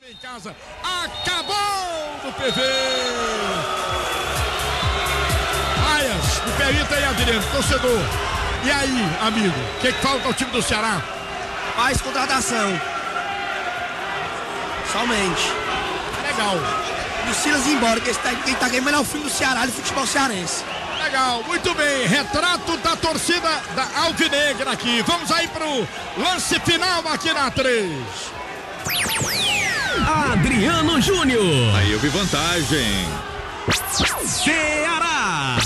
Em casa, acabou no PV. Aias, me permita aí, Adriano, torcedor. E aí, amigo, o que falta ao time do Ceará? Mais contratação. Somente. Legal. E o Silas ir embora, que quem tá queimando é o filho do Ceará, do futebol cearense. Legal, muito bem. Retrato da torcida da Alvinegra aqui. Vamos aí pro lance final aqui na 3. Adriano Júnior. Aí eu vi vantagem. Ceará.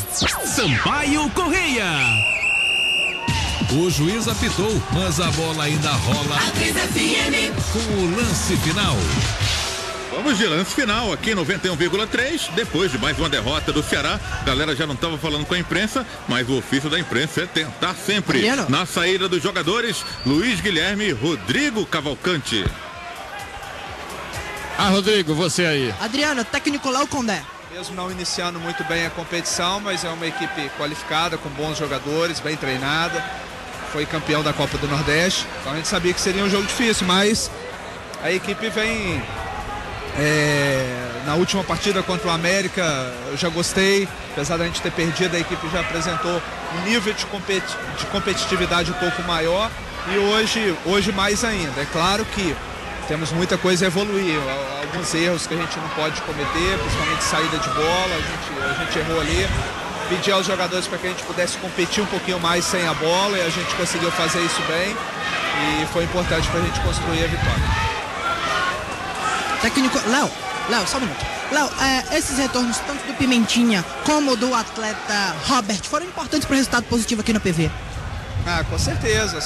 Sampaio Correia. O juiz apitou, mas a bola ainda rola. Com o lance final. Vamos de lance final aqui 91,3. Depois de mais uma derrota do Ceará, a galera já não estava falando com a imprensa, mas o ofício da imprensa é tentar sempre. Adriano. Na saída dos jogadores, Luiz Guilherme, Rodrigo Cavalcante. Rodrigo, você aí. Adriano, técnico Léo Condé. Mesmo não iniciando muito bem a competição, mas é uma equipe qualificada, com bons jogadores, bem treinada. Foi campeão da Copa do Nordeste. Então a gente sabia que seria um jogo difícil, mas a equipe vem... na última partida contra o América, eu já gostei. Apesar da gente ter perdido, a equipe já apresentou um nível de competitividade um pouco maior. E hoje mais ainda. É claro que temos muita coisa a evoluir, alguns erros que a gente não pode cometer, principalmente saída de bola, a gente errou ali. Pedi aos jogadores para que a gente pudesse competir um pouquinho mais sem a bola e a gente conseguiu fazer isso bem e foi importante para a gente construir a vitória. Técnico Léo, só um minuto. Léo, esses retornos, tanto do Pimentinha como do atleta Robert, foram importantes para o resultado positivo aqui no PV? Com certeza,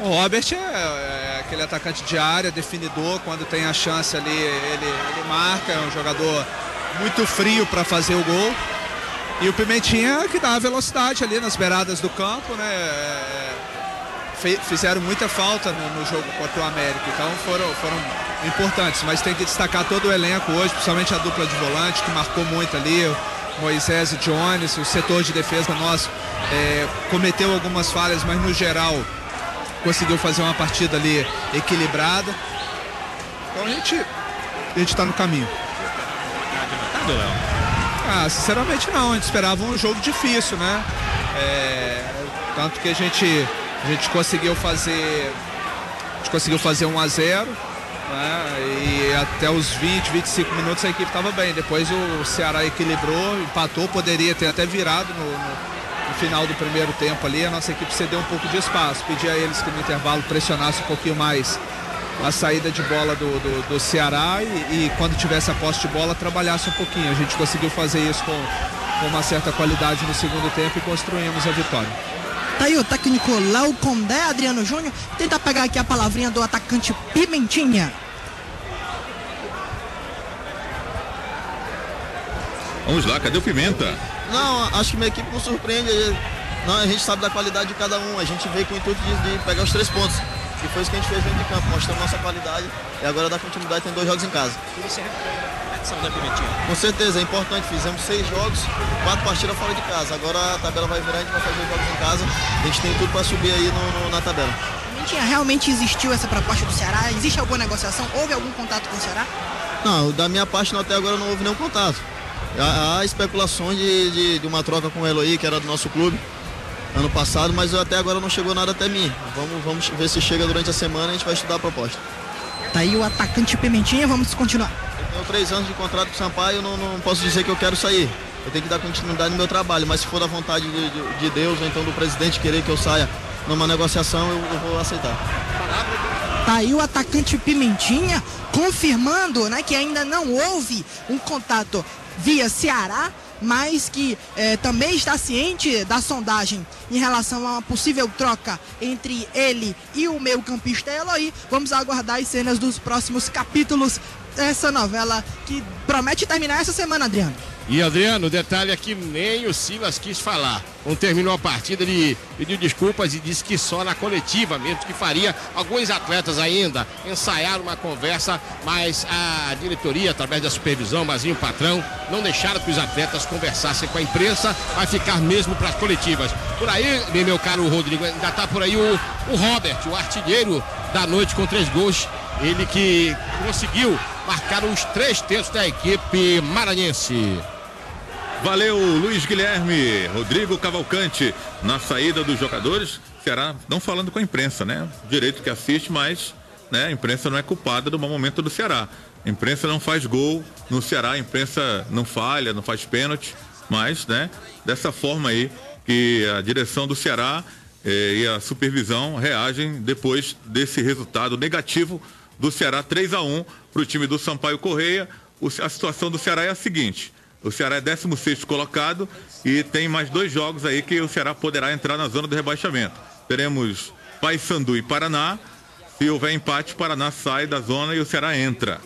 o Robert é aquele atacante de área, definidor, quando tem a chance ali, ele marca, é um jogador muito frio para fazer o gol. E o Pimentinha que dá a velocidade ali nas beiradas do campo, né? Fizeram muita falta no jogo contra o América, então foram importantes, mas tem que destacar todo o elenco hoje, principalmente a dupla de volante, que marcou muito ali, Moisés e Jones, o setor de defesa nosso cometeu algumas falhas, mas no geral conseguiu fazer uma partida ali equilibrada. Então a gente está no caminho. Sinceramente não, a gente esperava um jogo difícil, né? Tanto que a gente conseguiu fazer 1-0, né? E até os 20, 25 minutos a equipe estava bem. Depois o Ceará equilibrou, empatou, poderia ter até virado no final do primeiro tempo ali. A nossa equipe cedeu um pouco de espaço, pedi a eles que no intervalo pressionasse um pouquinho mais a saída de bola do Ceará e quando tivesse a posse de bola trabalhasse um pouquinho. A gente conseguiu fazer isso com uma certa qualidade no segundo tempo e construímos a vitória. Tá aí o técnico Léo Condé, Adriano Júnior. Tenta pegar aqui a palavrinha do atacante Pimentinha. Vamos lá, cadê o Pimenta? Não, acho que minha equipe não surpreende. Não, a gente sabe da qualidade de cada um. A gente veio com o intuito de pegar os 3 pontos. E foi isso que a gente fez dentro de campo, mostrando nossa qualidade. E agora dá continuidade, tem 2 jogos em casa. E você recupera a competição da Pimentinha? Com certeza, é importante. Fizemos 6 jogos, 4 partidas fora de casa. Agora a tabela vai virar, a gente vai fazer 2 jogos em casa. A gente tem tudo para subir aí na tabela. Pimentinha, realmente existiu essa proposta do Ceará? Existe alguma negociação? Houve algum contato com o Ceará? Não, da minha parte até agora não houve nenhum contato. Há especulações de uma troca com o Eloy, que era do nosso clube ano passado, mas até agora não chegou nada até mim. Vamos ver se chega durante a semana e a gente vai estudar a proposta. Tá aí o atacante Pimentinha, vamos continuar. Eu tenho 3 anos de contrato com o Sampaio, não posso dizer que eu quero sair. Eu tenho que dar continuidade no meu trabalho, mas se for da vontade de Deus ou então do presidente querer que eu saia numa negociação, eu vou aceitar. Tá aí o atacante Pimentinha confirmando, né, que ainda não houve um contato via Ceará, mas que também está ciente da sondagem em relação a uma possível troca entre ele e o meio-campista Eloy. Vamos aguardar as cenas dos próximos capítulos dessa novela que promete terminar essa semana, Adriano. E Adriano, o detalhe é que nem o Silas quis falar. Quando terminou a partida, ele pediu desculpas e disse que só na coletiva mesmo que faria. Alguns atletas ainda ensaiaram uma conversa, mas a diretoria, através da supervisão, Mazinho, o patrão, não deixaram que os atletas conversassem com a imprensa, vai ficar mesmo para as coletivas. Por aí, meu caro Rodrigo, ainda está por aí o Robert, o artilheiro da noite com 3 gols. Ele que conseguiu marcar os 3 tentos da equipe maranhense. Valeu, Luiz Guilherme. Rodrigo Cavalcante na saída dos jogadores. Ceará não falando com a imprensa, né? Direito que assiste, mas, né, a imprensa não é culpada do mau momento do Ceará. A imprensa não faz gol no Ceará, a imprensa não falha, não faz pênalti, mas, né, dessa forma aí que a direção do Ceará e a supervisão reagem depois desse resultado negativo do Ceará 3-1 para o time do Sampaio Correia. A situação do Ceará é a seguinte: o Ceará é 16º colocado e tem mais 2 jogos aí que o Ceará poderá entrar na zona do rebaixamento. Teremos Paysandu e Paraná. Se houver empate, o Paraná sai da zona e o Ceará entra.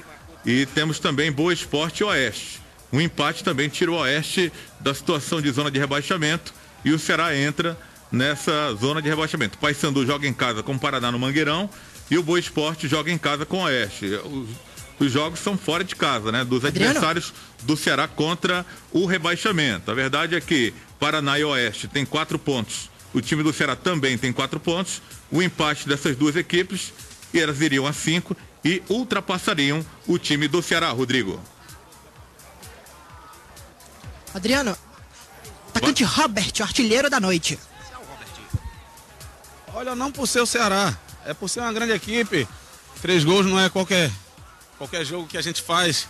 E temos também Boa Esporte e Oeste. Um empate também tira o Oeste da situação de zona de rebaixamento e o Ceará entra nessa zona de rebaixamento. Paysandu joga em casa com o Paraná no Mangueirão e o Boa Esporte joga em casa com o Oeste. Os jogos são fora de casa, né? Dos adversários do Ceará contra o rebaixamento. A verdade é que Paraná e Oeste têm 4 pontos. O time do Ceará também tem 4 pontos. O empate dessas 2 equipes, e elas iriam a 5 e ultrapassariam o time do Ceará, Rodrigo. Adriano, atacante Robert, o artilheiro da noite. Olha, não por ser o Ceará, é por ser uma grande equipe. 3 gols não é qualquer jogo que a gente faz,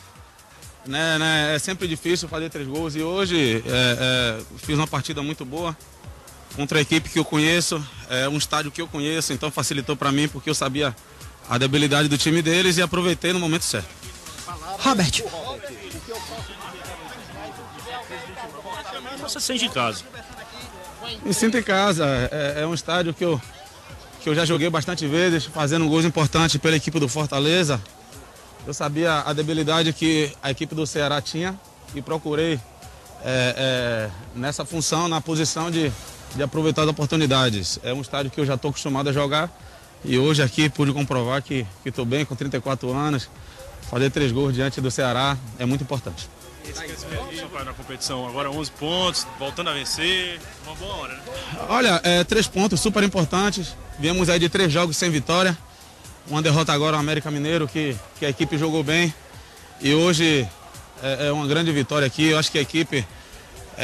né? É sempre difícil fazer 3 gols e hoje fiz uma partida muito boa contra a equipe que eu conheço, um estádio que eu conheço, então facilitou para mim porque eu sabia a debilidade do time deles e aproveitei no momento certo. Robert. Você sente em casa? Me sinto em casa, é um estádio que eu já joguei bastante vezes, fazendo gols importantes pela equipe do Fortaleza. Eu sabia a debilidade que a equipe do Ceará tinha e procurei nessa função, na posição de aproveitar as oportunidades. É um estádio que eu já estou acostumado a jogar e hoje aqui pude comprovar que estou bem com 34 anos. Fazer 3 gols diante do Ceará é muito importante. Esse crescimento na competição, agora 11 pontos, voltando a vencer, uma boa hora, né? Olha, 3 pontos super importantes. Viemos aí de 3 jogos sem vitória. Uma derrota agora ao América Mineiro, que a equipe jogou bem. E hoje é uma grande vitória aqui. Eu acho que a equipe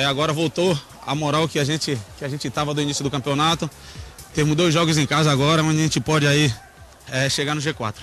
agora voltou à moral que a gente estava do início do campeonato. Temos 2 jogos em casa agora, onde a gente pode aí chegar no G4.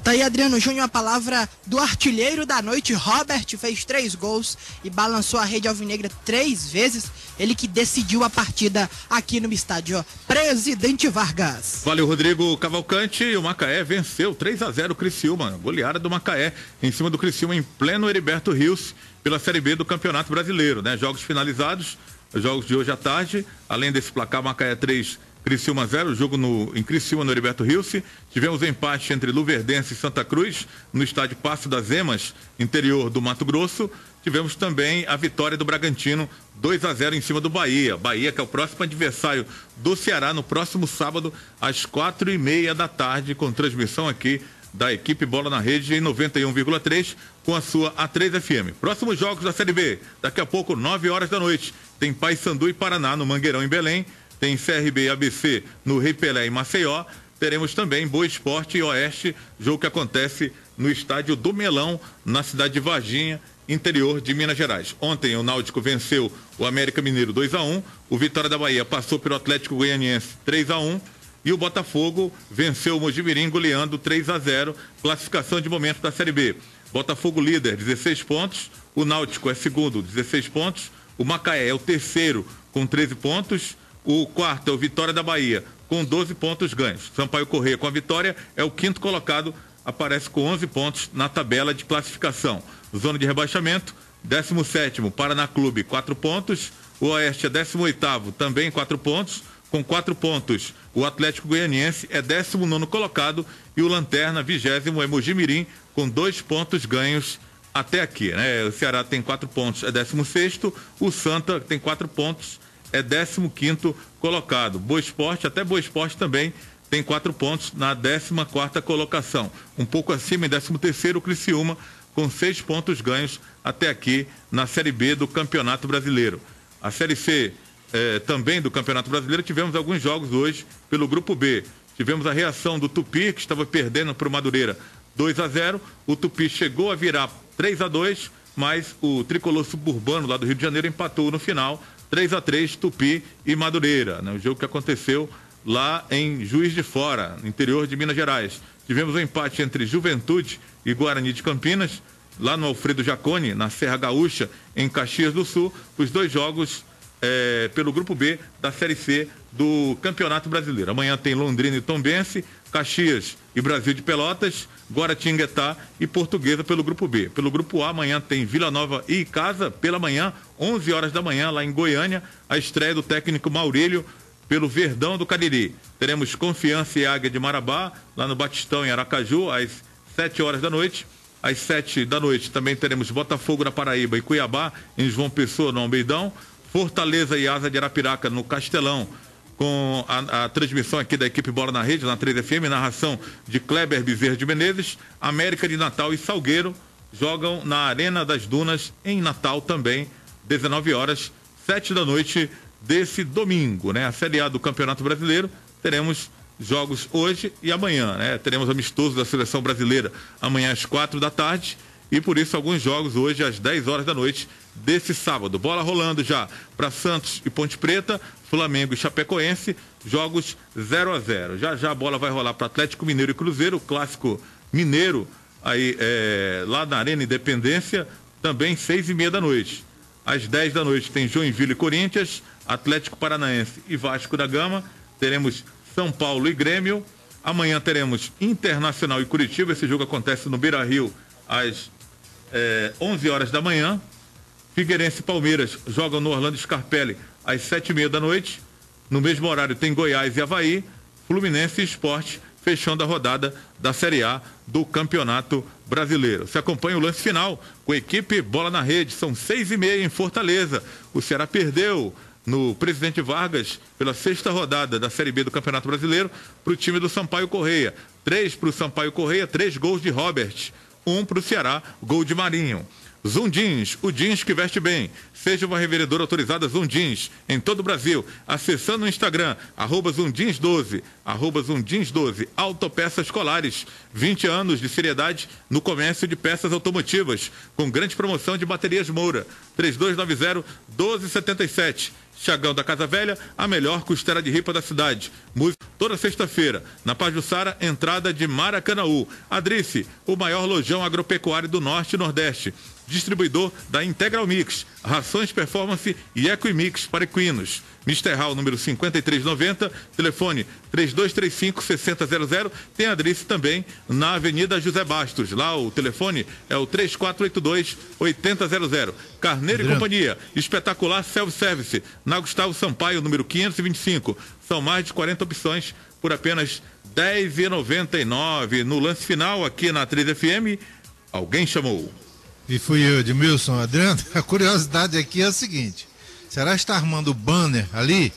Tá aí, Adriano Júnior, a palavra do artilheiro da noite. Robert fez 3 gols e balançou a rede alvinegra 3 vezes. Ele que decidiu a partida aqui no estádio Presidente Vargas. Valeu, Rodrigo Cavalcante. E o Macaé venceu 3-0 o Criciúma. Goleada do Macaé em cima do Criciúma em pleno Heriberto Rios pela Série B do Campeonato Brasileiro, né? Jogos finalizados, jogos de hoje à tarde. Além desse placar, Macaé 3, Criciúma 0, jogo em Criciúma, no Heriberto Rios. Tivemos empate entre Luverdense e Santa Cruz, no estádio Passo das Emas, interior do Mato Grosso. Tivemos também a vitória do Bragantino, 2-0 em cima do Bahia. Bahia, que é o próximo adversário do Ceará, no próximo sábado, às 4h30 da tarde, com transmissão aqui da equipe Bola na Rede em 91,3, com a sua A3 FM. Próximos jogos da Série B, daqui a pouco, 9 horas da noite. Tem Paysandu e Paraná no Mangueirão, em Belém. Tem CRB e ABC no Rei Pelé, em Maceió. Teremos também Boa Esporte e Oeste, jogo que acontece no estádio do Melão, na cidade de Varginha, interior de Minas Gerais. Ontem o Náutico venceu o América Mineiro 2-1, o Vitória da Bahia passou pelo Atlético Goianiense 3-1 e o Botafogo venceu o Mojimirim goleando 3-0, classificação de momento da Série B. Botafogo líder, 16 pontos, o Náutico é segundo, 16 pontos, o Macaé é o terceiro com 13 pontos, o quarto é o Vitória da Bahia, com 12 pontos ganhos. Sampaio Correia, com a vitória, é o quinto colocado, aparece com 11 pontos na tabela de classificação. Zona de rebaixamento, 17º, Paraná Clube, 4 pontos. O Oeste é 18º, também 4 pontos. Com 4 pontos, o Atlético Goianiense é 19º colocado. E o Lanterna, 20º, é Mojimirim, com 2 pontos ganhos até aqui, né? O Ceará tem 4 pontos, é 16º. O Santa tem 4 pontos, é 15º colocado. Boa Esporte, até Boa Esporte também tem 4 pontos na 14ª colocação. Um pouco acima, em 13º, o Criciúma, com 6 pontos ganhos até aqui na Série B do Campeonato Brasileiro. A Série C também do Campeonato Brasileiro, tivemos alguns jogos hoje pelo Grupo B. tivemos a reação do Tupi, que estava perdendo para o Madureira 2-0. O Tupi chegou a virar 3-2, mas o tricolor suburbano lá do Rio de Janeiro empatou no final, 3-3, Tupi e Madureira, né? O jogo que aconteceu lá em Juiz de Fora, no interior de Minas Gerais. Tivemos um empate entre Juventude e Guarani de Campinas, lá no Alfredo Jaconi, na Serra Gaúcha, em Caxias do Sul, os 2 jogos pelo Grupo B da Série C do Campeonato Brasileiro. Amanhã tem Londrina e Tombense, Caxias e Brasil de Pelotas, Guaratinguetá e Portuguesa pelo Grupo B. Pelo Grupo A, amanhã tem Vila Nova e Icasa, pela manhã, 11 horas da manhã, lá em Goiânia, a estreia do técnico Maurílio pelo Verdão do Cariri. Teremos Confiança e Águia de Marabá, lá no Batistão, em Aracaju, às 7 horas da noite. Às 7 da noite também teremos Botafogo na Paraíba e Cuiabá, em João Pessoa, no Almeidão. Fortaleza e Asa de Arapiraca, no Castelão, com a transmissão aqui da equipe Bola na Rede, na 3FM, narração de Kleber Bezerra de Menezes. América de Natal e Salgueiro jogam na Arena das Dunas, em Natal também, 19 horas, 7 da noite desse domingo, né? A Série A do Campeonato Brasileiro, teremos jogos hoje e amanhã, né? Teremos amistoso da Seleção Brasileira amanhã às 4 da tarde e por isso alguns jogos hoje às 10 horas da noite desse sábado. Bola rolando já para Santos e Ponte Preta, Flamengo e Chapecoense, jogos 0-0. Já a bola vai rolar para Atlético Mineiro e Cruzeiro, o clássico mineiro aí lá na Arena Independência, também 6h30 da noite. Às 10 da noite tem Joinville e Corinthians, Atlético Paranaense e Vasco da Gama, teremos São Paulo e Grêmio. Amanhã teremos Internacional e Curitiba, esse jogo acontece no Beira-Rio às 11 horas da manhã. Figueirense e Palmeiras jogam no Orlando Scarpelli às 7h30 da noite. No mesmo horário tem Goiás e Avaí, Fluminense e Sport, fechando a rodada da Série A do Campeonato Brasileiro. Se acompanha o lance final com a equipe Bola na Rede, são 6h30 em Fortaleza. O Ceará perdeu no Presidente Vargas pela 6ª rodada da Série B do Campeonato Brasileiro para o time do Sampaio Corrêa. 3 para o Sampaio Corrêa, 3 gols de Robert, 1 para o Ceará, gol de Marinho. Zoom Jeans, o jeans que veste bem. Seja uma revendedora autorizada Zoom Jeans em todo o Brasil. Acessando o Instagram, @ZoomJeans12, @ZoomJeans12. Autopeças Colares, 20 anos de seriedade no comércio de peças automotivas, com grande promoção de baterias Moura. 3290-1277. Chagão da Casa Velha, a melhor costela de ripa da cidade. Música toda sexta-feira. Na Pajuçara, entrada de Maracanaú. Adrice, o maior lojão agropecuário do Norte e Nordeste. Distribuidor da Integral Mix, rações Performance e Equimix para equinos. Mister Hall, número 5390, telefone 3235-6000. Tem Adrice também na Avenida José Bastos. Lá o telefone é o 3482-8000. Carneiro e Companhia, espetacular self-service, na Gustavo Sampaio, número 525. São mais de 40 opções por apenas R$10,99. No lance final, aqui na 3FM, alguém chamou. E fui eu, Edmilson. Adriano, a curiosidade aqui é a seguinte: Ceará está armando o banner ali,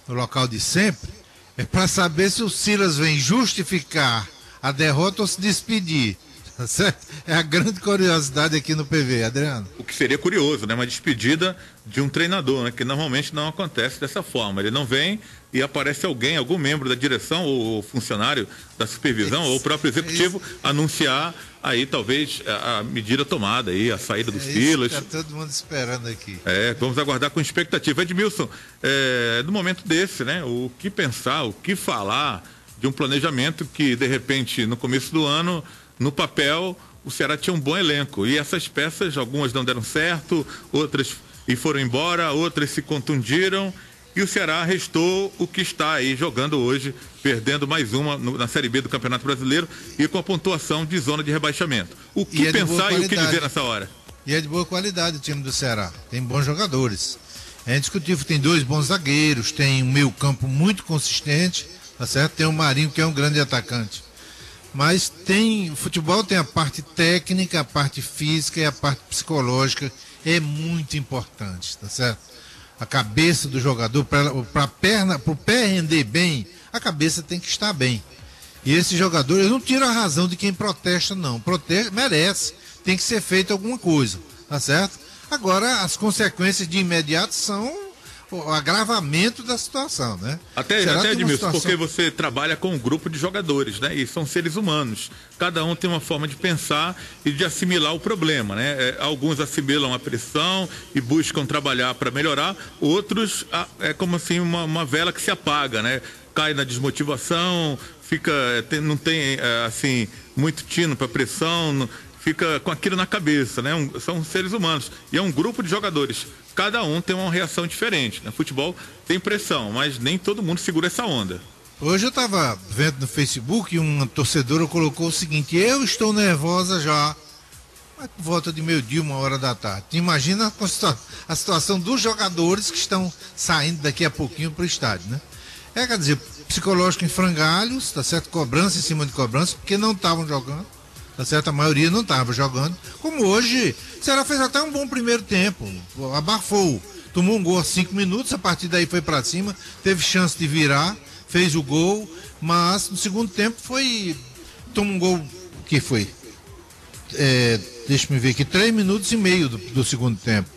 no local de sempre, é para saber se o Silas vem justificar a derrota ou se despedir. Tá certo? É a grande curiosidade aqui no PV, Adriano. O que seria curioso, né? Uma despedida de um treinador, né? Que normalmente não acontece dessa forma. Ele não vem e aparece alguém, algum membro da direção ou funcionário da supervisão ou o próprio executivo anunciar aí talvez a medida tomada aí, a saída do Silas. Está todo mundo esperando aqui. Vamos aguardar com expectativa. Edmilson, no momento desse, né? O que pensar, o que falar de um planejamento que, de repente, no começo do ano, no papel, o Ceará tinha um bom elenco. E essas peças, algumas não deram certo, outras foram embora, outras se contundiram. E o Ceará restou o que está aí jogando hoje, perdendo mais uma na Série B do Campeonato Brasileiro e com a pontuação de zona de rebaixamento. O que pensar e o que dizer nessa hora? E é de boa qualidade o time do Ceará. Tem bons jogadores. É indiscutível, tem 2 bons zagueiros, tem um meio campo muito consistente, tá certo? Tem o Marinho, que é um grande atacante. Mas o futebol tem a parte técnica, a parte física e a parte psicológica. É muito importante, tá certo? A cabeça do jogador, para o pé render bem, a cabeça tem que estar bem. E esse jogador, eu não tiro a razão de quem protesta, não. Merece, tem que ser feito alguma coisa, tá certo? Agora, as consequências de imediato são o agravamento da situação, né? Até Edmilson, situação... porque você trabalha com um grupo de jogadores, né? E são seres humanos. Cada um tem uma forma de pensar e de assimilar o problema, né? Alguns assimilam a pressão e buscam trabalhar para melhorar, outros é como assim uma vela que se apaga, né? Cai na desmotivação, não tem assim muito tino para pressão, fica com aquilo na cabeça, né? São seres humanos e é um grupo de jogadores. Cada um tem uma reação diferente, né? Futebol tem pressão, mas nem todo mundo segura essa onda. Hoje eu estava vendo no Facebook e uma torcedora colocou o seguinte: eu estou nervosa já, mas por volta de meio-dia, 1h da tarde. Imagina a situação dos jogadores que estão saindo daqui a pouquinho para o estádio, né? Quer dizer, psicológico em frangalhos, tá certo? Cobrança em cima de cobrança, porque não estavam jogando, tá certo? A maioria não estava jogando. Como hoje, o Ceará fez até um bom primeiro tempo, abafou, tomou um gol a 5 minutos, a partir daí foi para cima, teve chance de virar, fez o gol, mas no segundo tempo tomou um gol que foi, deixa eu ver aqui, 3 minutos e meio do segundo tempo.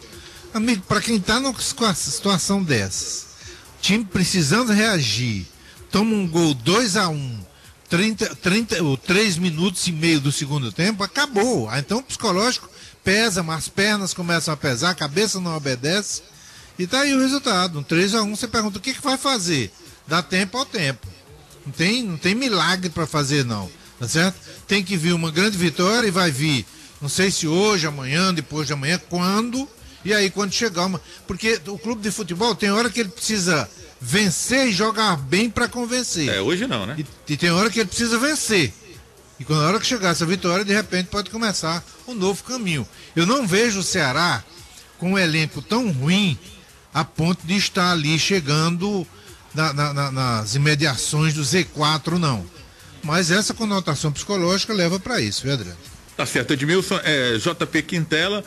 Amigo, para quem está numa situação dessas, time precisando reagir, toma um gol 2-1, 3 minutos e meio do segundo tempo, acabou. Então o psicológico pesa, mas as pernas começam a pesar, a cabeça não obedece, e tá aí o resultado, um 3-1. Você pergunta, o que vai fazer? Dá tempo ao tempo. Não tem milagre para fazer, não, tá certo? Tem que vir uma grande vitória e vai vir, não sei se hoje, amanhã, depois de amanhã, quando, e aí quando chegar porque o clube de futebol tem hora que ele precisa vencer e jogar bem para convencer. Hoje não, né? E tem hora que ele precisa vencer. E quando a hora que chegar essa vitória, de repente pode começar um novo caminho. Eu não vejo o Ceará com um elenco tão ruim a ponto de estar ali chegando nas imediações do Z4, não. Mas essa conotação psicológica leva para isso, viu, Adriano? Tá certo, Edmilson, JP Quintela,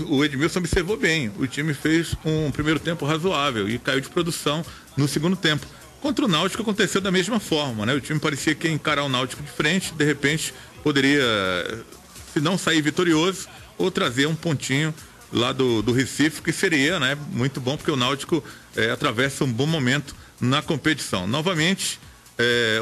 o Edmilson observou bem, o time fez um primeiro tempo razoável e caiu de produção no segundo tempo. Contra o Náutico aconteceu da mesma forma, né? O time parecia que ia encarar o Náutico de frente, de repente poderia, se não sair vitorioso, ou trazer um pontinho lá do Recife, que seria, né, muito bom, porque o Náutico atravessa um bom momento na competição. Novamente,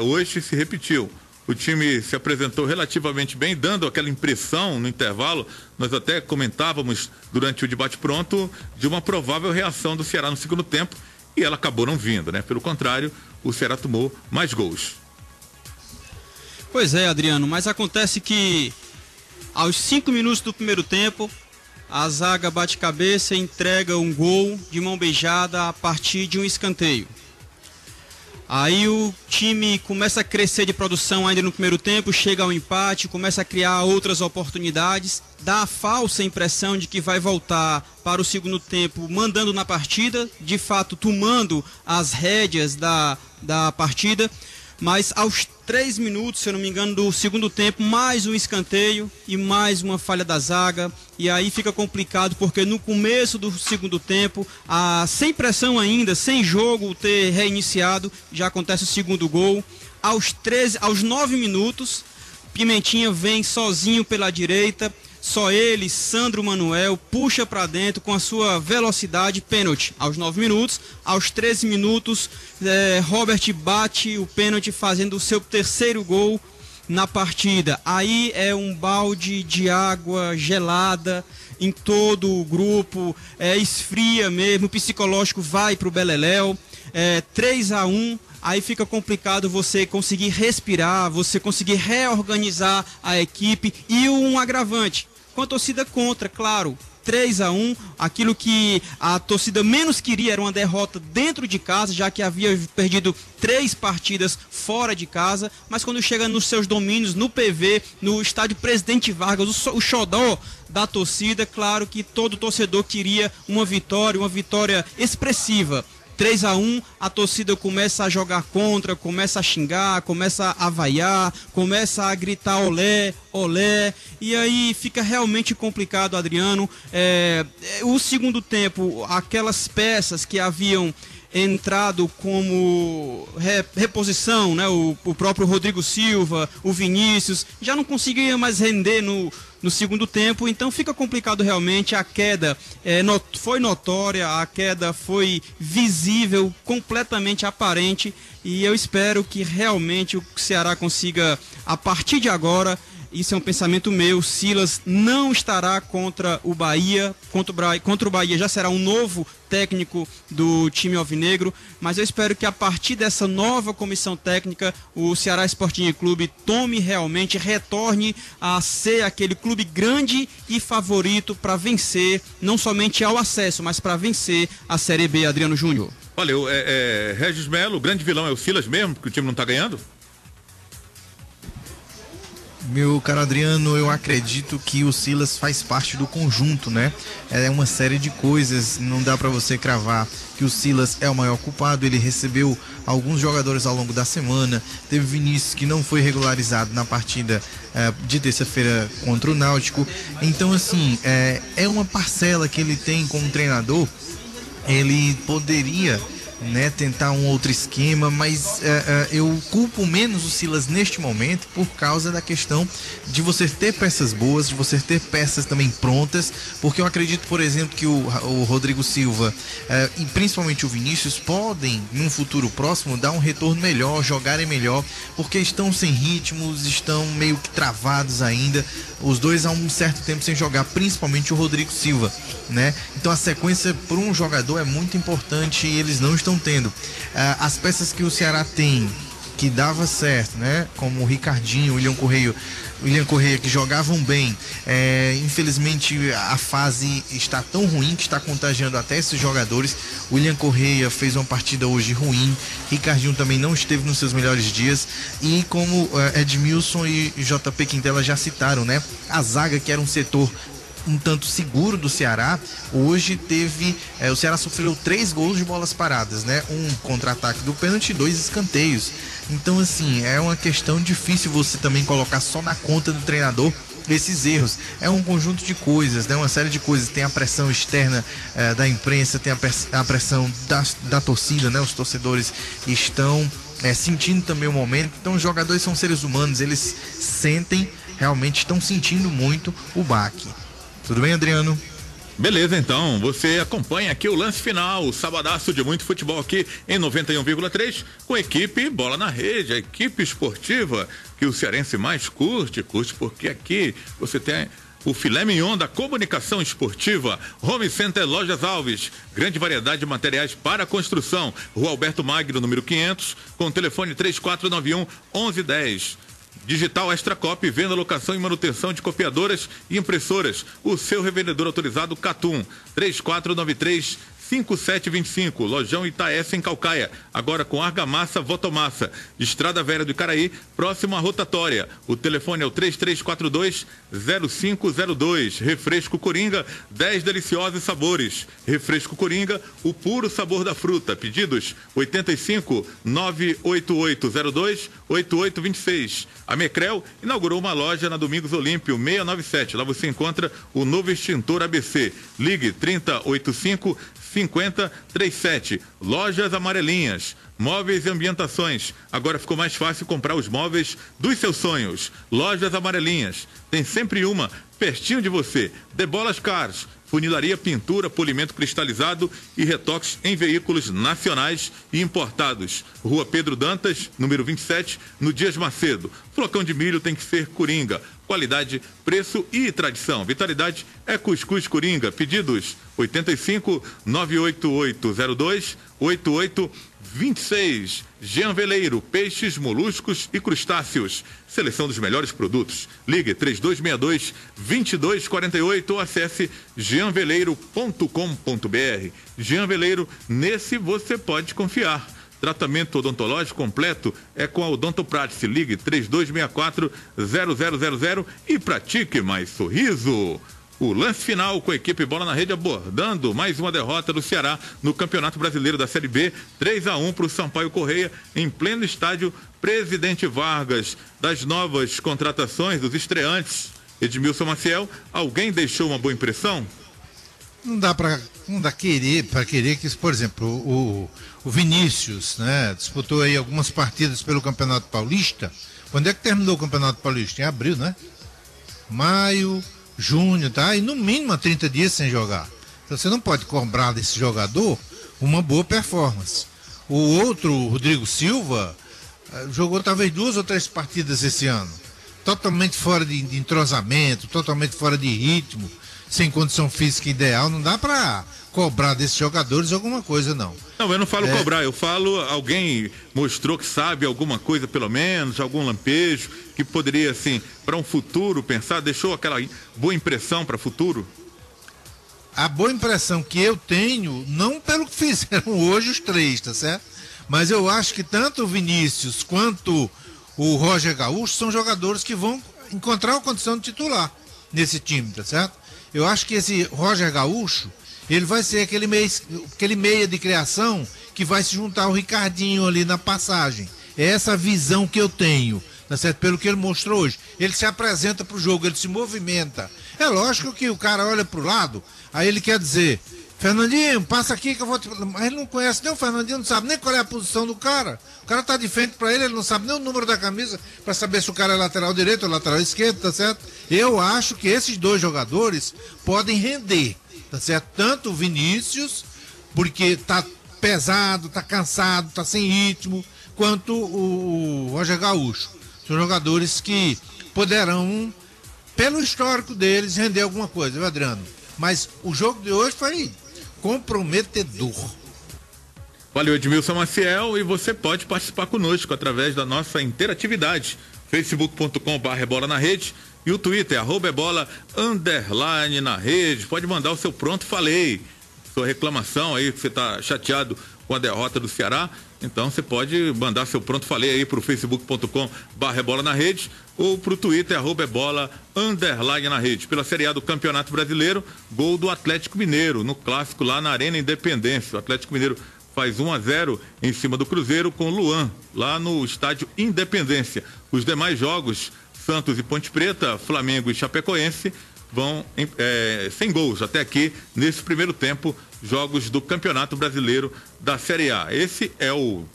hoje se repetiu. O time se apresentou relativamente bem, dando aquela impressão no intervalo. Nós até comentávamos durante o debate pronto de uma provável reação do Ceará no segundo tempo, e ela acabou não vindo, né? Pelo contrário, o Ceará tomou mais gols. Pois é, Adriano, mas acontece que aos 5 minutos do primeiro tempo, a zaga bate cabeça e entrega um gol de mão beijada a partir de um escanteio. Aí o time começa a crescer de produção ainda no primeiro tempo, chega ao empate, começa a criar outras oportunidades, dá a falsa impressão de que vai voltar para o segundo tempo mandando na partida, de fato tomando as rédeas da partida, mas aos 3 minutos, se eu não me engano, do segundo tempo, mais um escanteio e mais uma falha da zaga, e aí fica complicado, porque no começo do segundo tempo, sem pressão ainda, sem jogo ter reiniciado, já acontece o segundo gol. Aos 9 minutos, Pimentinha vem sozinho pela direita, só ele, Sandro Manuel, puxa para dentro com a sua velocidade, pênalti aos 9 minutos. Aos 13 minutos, Robert bate o pênalti, fazendo o seu terceiro gol na partida. Aí é um balde de água gelada em todo o grupo, esfria mesmo, o psicológico vai para o beleléu. 3-1. Aí fica complicado você conseguir respirar, você conseguir reorganizar a equipe, e um agravante, com a torcida contra, claro. 3-1, aquilo que a torcida menos queria era uma derrota dentro de casa, já que havia perdido 3 partidas fora de casa, mas quando chega nos seus domínios, no PV, no estádio Presidente Vargas, o xodó da torcida, claro que todo torcedor queria uma vitória expressiva. 3-1, a torcida começa a jogar contra, começa a xingar, começa a vaiar, começa a gritar olé, olé, e aí fica realmente complicado, Adriano. O segundo tempo, aquelas peças que haviam entrado como reposição, né? O próprio Rodrigo Silva, o Vinícius, já não conseguia mais render no segundo tempo, então fica complicado realmente. A queda foi notória, a queda foi visível, completamente aparente, e eu espero que realmente o Ceará consiga, a partir de agora, isso é um pensamento meu, Silas não estará contra o Bahia, contra o Bahia já será um novo técnico do time alvinegro, mas eu espero que a partir dessa nova comissão técnica, o Ceará Sporting Clube retorne a ser aquele clube grande e favorito para vencer, não somente ao acesso, mas para vencer a Série B, Adriano Júnior. Olha, Regis Melo, o grande vilão é o Silas mesmo, porque o time não está ganhando? Meu caro Adriano, eu acredito que o Silas faz parte do conjunto, né? É uma série de coisas, não dá para você cravar que o Silas é o maior culpado. Ele recebeu alguns jogadores ao longo da semana, teve Vinícius que não foi regularizado na partida de terça-feira contra o Náutico. Então, assim, é uma parcela que ele tem como treinador. Ele poderia, né, tentar um outro esquema, mas eu culpo menos o Silas neste momento por causa da questão de você ter peças boas, de você ter peças também prontas, porque eu acredito, por exemplo, que o Rodrigo Silva e principalmente o Vinícius podem, num futuro próximo, dar um retorno melhor, jogarem melhor, porque estão sem ritmos, estão meio que travados ainda, os dois há um certo tempo sem jogar, principalmente o Rodrigo Silva, né? Então a sequência por um jogador é muito importante e eles não estão tendo. As peças que o Ceará tem, que dava certo, né? Como o Ricardinho, o William Correia, que jogavam bem. Infelizmente a fase está tão ruim que está contagiando até esses jogadores. O William Correia fez uma partida hoje ruim, Ricardinho também não esteve nos seus melhores dias, e como Edmilson e JP Quintela já citaram, né? A zaga, que era um setor um tanto seguro do Ceará, hoje teve, o Ceará sofreu 3 gols de bolas paradas, né? Um contra-ataque do pênalti e 2 escanteios. Então, assim, é uma questão difícil você também colocar só na conta do treinador esses erros. É um conjunto de coisas, né? Uma série de coisas. Tem a pressão externa da imprensa, tem a pressão da torcida, né? Os torcedores estão sentindo também o momento. Então, os jogadores são seres humanos, eles sentem, realmente estão sentindo muito o baque. Tudo bem, Adriano? Beleza, então, você acompanha aqui o lance final, o sabadaço de muito futebol aqui em 91,3 com a equipe Bola na Rede, a equipe esportiva que o cearense mais curte porque aqui você tem o filé mignon da comunicação esportiva. Home Center Lojas Alves, grande variedade de materiais para construção, Rua Alberto Magno, número 500, com o telefone 3491-1110. Digital Extra Copy, venda, locação e manutenção de copiadoras e impressoras. O seu revendedor autorizado Catum, 3493-5725. Lojão Itaécia em Calcaia, agora com argamassa Votomassa. Estrada Velha do Icaraí, próximo à rotatória. O telefone é o 3342-0502. Refresco Coringa, 10 deliciosos sabores. Refresco Coringa, o puro sabor da fruta. Pedidos 85-98802-8826. A Mecrel inaugurou uma loja na Domingos Olímpio 697. Lá você encontra o novo extintor ABC. Ligue 3085-5037. Lojas Amarelinhas, móveis e ambientações. Agora ficou mais fácil comprar os móveis dos seus sonhos. Lojas Amarelinhas, tem sempre uma pertinho de você. The Bolas Cars, funilaria, pintura, polimento cristalizado e retoques em veículos nacionais e importados. Rua Pedro Dantas, número 27, no Dias Macedo. Flocão de milho tem que ser Coringa. Qualidade, preço e tradição. Vitalidade é Cuscuz Coringa. Pedidos 85-98802-8826. Jean Veleiro, peixes, moluscos e crustáceos. Seleção dos melhores produtos. Ligue 3262-2248 ou acesse jeanveleiro.com.br. Jean Veleiro, nesse você pode confiar. Tratamento odontológico completo é com a Odontopratice. Ligue 3264-0000 e pratique mais sorriso. O lance final com a equipe Bola na Rede abordando mais uma derrota do Ceará no Campeonato Brasileiro da Série B, 3-1 para o Sampaio Correia em pleno estádio Presidente Vargas. Das novas contratações dos estreantes, Edmilson Maciel, alguém deixou uma boa impressão? Não dá para querer que, por exemplo, o Vinícius, né, disputou aí algumas partidas pelo Campeonato Paulista. Quando é que terminou o Campeonato Paulista? Em abril, né? maio, junho, tá? E no mínimo há 30 dias sem jogar. Então você não pode cobrar desse jogador uma boa performance. O outro, Rodrigo Silva, jogou talvez 2 ou 3 partidas esse ano. Totalmente fora de entrosamento, totalmente fora de ritmo, sem condição física ideal. Não dá para cobrar desses jogadores alguma coisa, não. Não, eu não falo cobrar, eu falo alguém mostrou que sabe alguma coisa, pelo menos, algum lampejo, que poderia, assim, para um futuro pensar, deixou aquela boa impressão para futuro? A boa impressão que eu tenho, não pelo que fizeram hoje os 3, tá certo? Mas eu acho que tanto o Vinícius quanto o Roger Gaúcho são jogadores que vão encontrar a condição de titular nesse time, tá certo? Eu acho que esse Roger Gaúcho, ele vai ser aquele meia de criação que vai se juntar ao Ricardinho ali na passagem. É essa visão que eu tenho, tá certo? Pelo que ele mostrou hoje. Ele se apresenta pro jogo, ele se movimenta. É lógico que o cara olha pro lado, aí ele quer dizer, Fernandinho, passa aqui que eu vou te... Mas ele não conhece nem o Fernandinho, não sabe nem qual é a posição do cara. O cara tá de frente pra ele não sabe nem o número da camisa pra saber se o cara é lateral direito ou lateral esquerdo, tá certo? Eu acho que esses 2 jogadores podem render, tá certo? Tanto o Vinícius, porque tá pesado, tá cansado, tá sem ritmo, quanto o Roger Gaúcho. São jogadores que poderão, pelo histórico deles, render alguma coisa, viu, Adriano? Mas o jogo de hoje foi comprometedor. Valeu, Edmilson Maciel, e você pode participar conosco através da nossa interatividade, facebook.com/bola na rede e o Twitter, @bola_na rede. Pode mandar o seu pronto falei, sua reclamação aí, que você tá chateado com a derrota do Ceará, então você pode mandar seu pronto falei aí pro facebook.com/bola na rede ou pro Twitter, @bola_na rede. Pela Série A do Campeonato Brasileiro, gol do Atlético Mineiro, no clássico lá na Arena Independência. O Atlético Mineiro faz 1-0 em cima do Cruzeiro com Luan, lá no estádio Independência. Os demais jogos, Santos e Ponte Preta, Flamengo e Chapecoense, vão sem gols até aqui nesse primeiro tempo, jogos do Campeonato Brasileiro da Série A. Esse é o